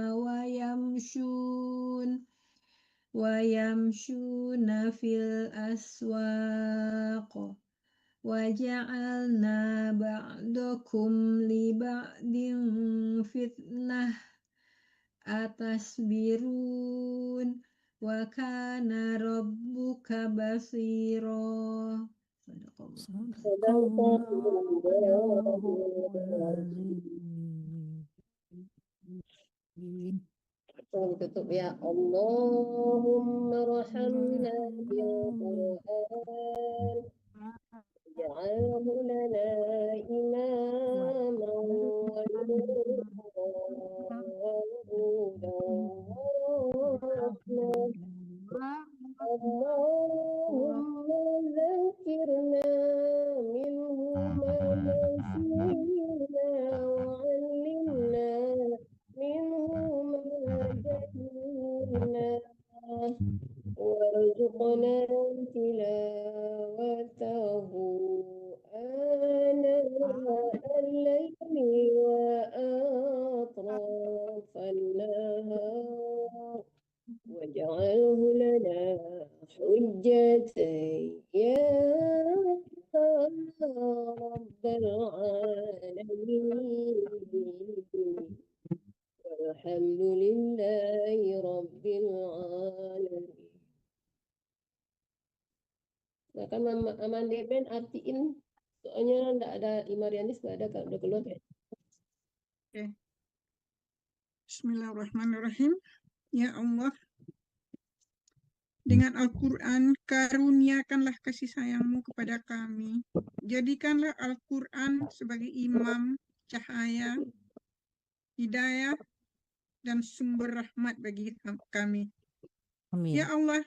[SPEAKER 14] ويمشون في الأسواق وجعلنا بعضكم لبعض فتنة أتصبرون وكان ربك بصيرا. صدق الله.
[SPEAKER 4] Tutup ya. Allahumma rahamna bil Qur'an waj'alhu lana imaman wa nuran wa hudan wa rahmah. Allahumma zakkirna minhu ma nasina wa 'allimna minhu ma jahilna warzuqna tilawatahu ana al-layli wa atrafan nahar waj'alhu lana hujjatan ya rabbal alamin. Alhamdulillahi rabbil alamin. Nah, kan Aman Deben artiin, soalnya enggak ada Imarianis, enggak ada, kalau udah keluar ya.
[SPEAKER 9] Oke. Bismillahirrahmanirrahim. Ya Allah, dengan Al-Quran, karuniakanlah kasih sayang-Mu kepada kami. Jadikanlah Al-Quran sebagai imam, cahaya, hidayah, dan sumber rahmat bagi kami.
[SPEAKER 11] Amin.
[SPEAKER 9] Ya Allah,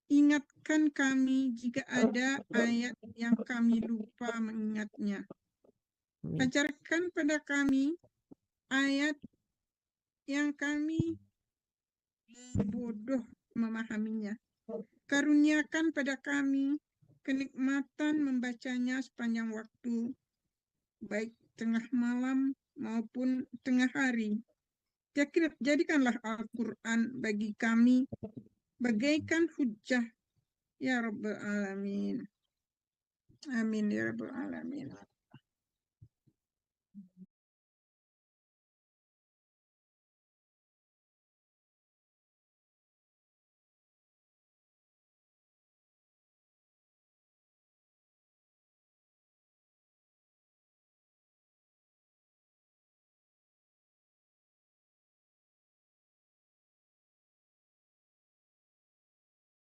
[SPEAKER 9] ingatkan kami jika ada ayat yang kami lupa mengingatnya.
[SPEAKER 11] Amin.
[SPEAKER 9] Ajarkan pada kami ayat yang kami bodoh memahaminya. Karuniakan pada kami kenikmatan membacanya sepanjang waktu, baik tengah malam maupun tengah hari. Jadikanlah Al-Quran bagi kami bagaikan hujjah ya Rabbal Alamin. Amin ya Rabbal Alamin.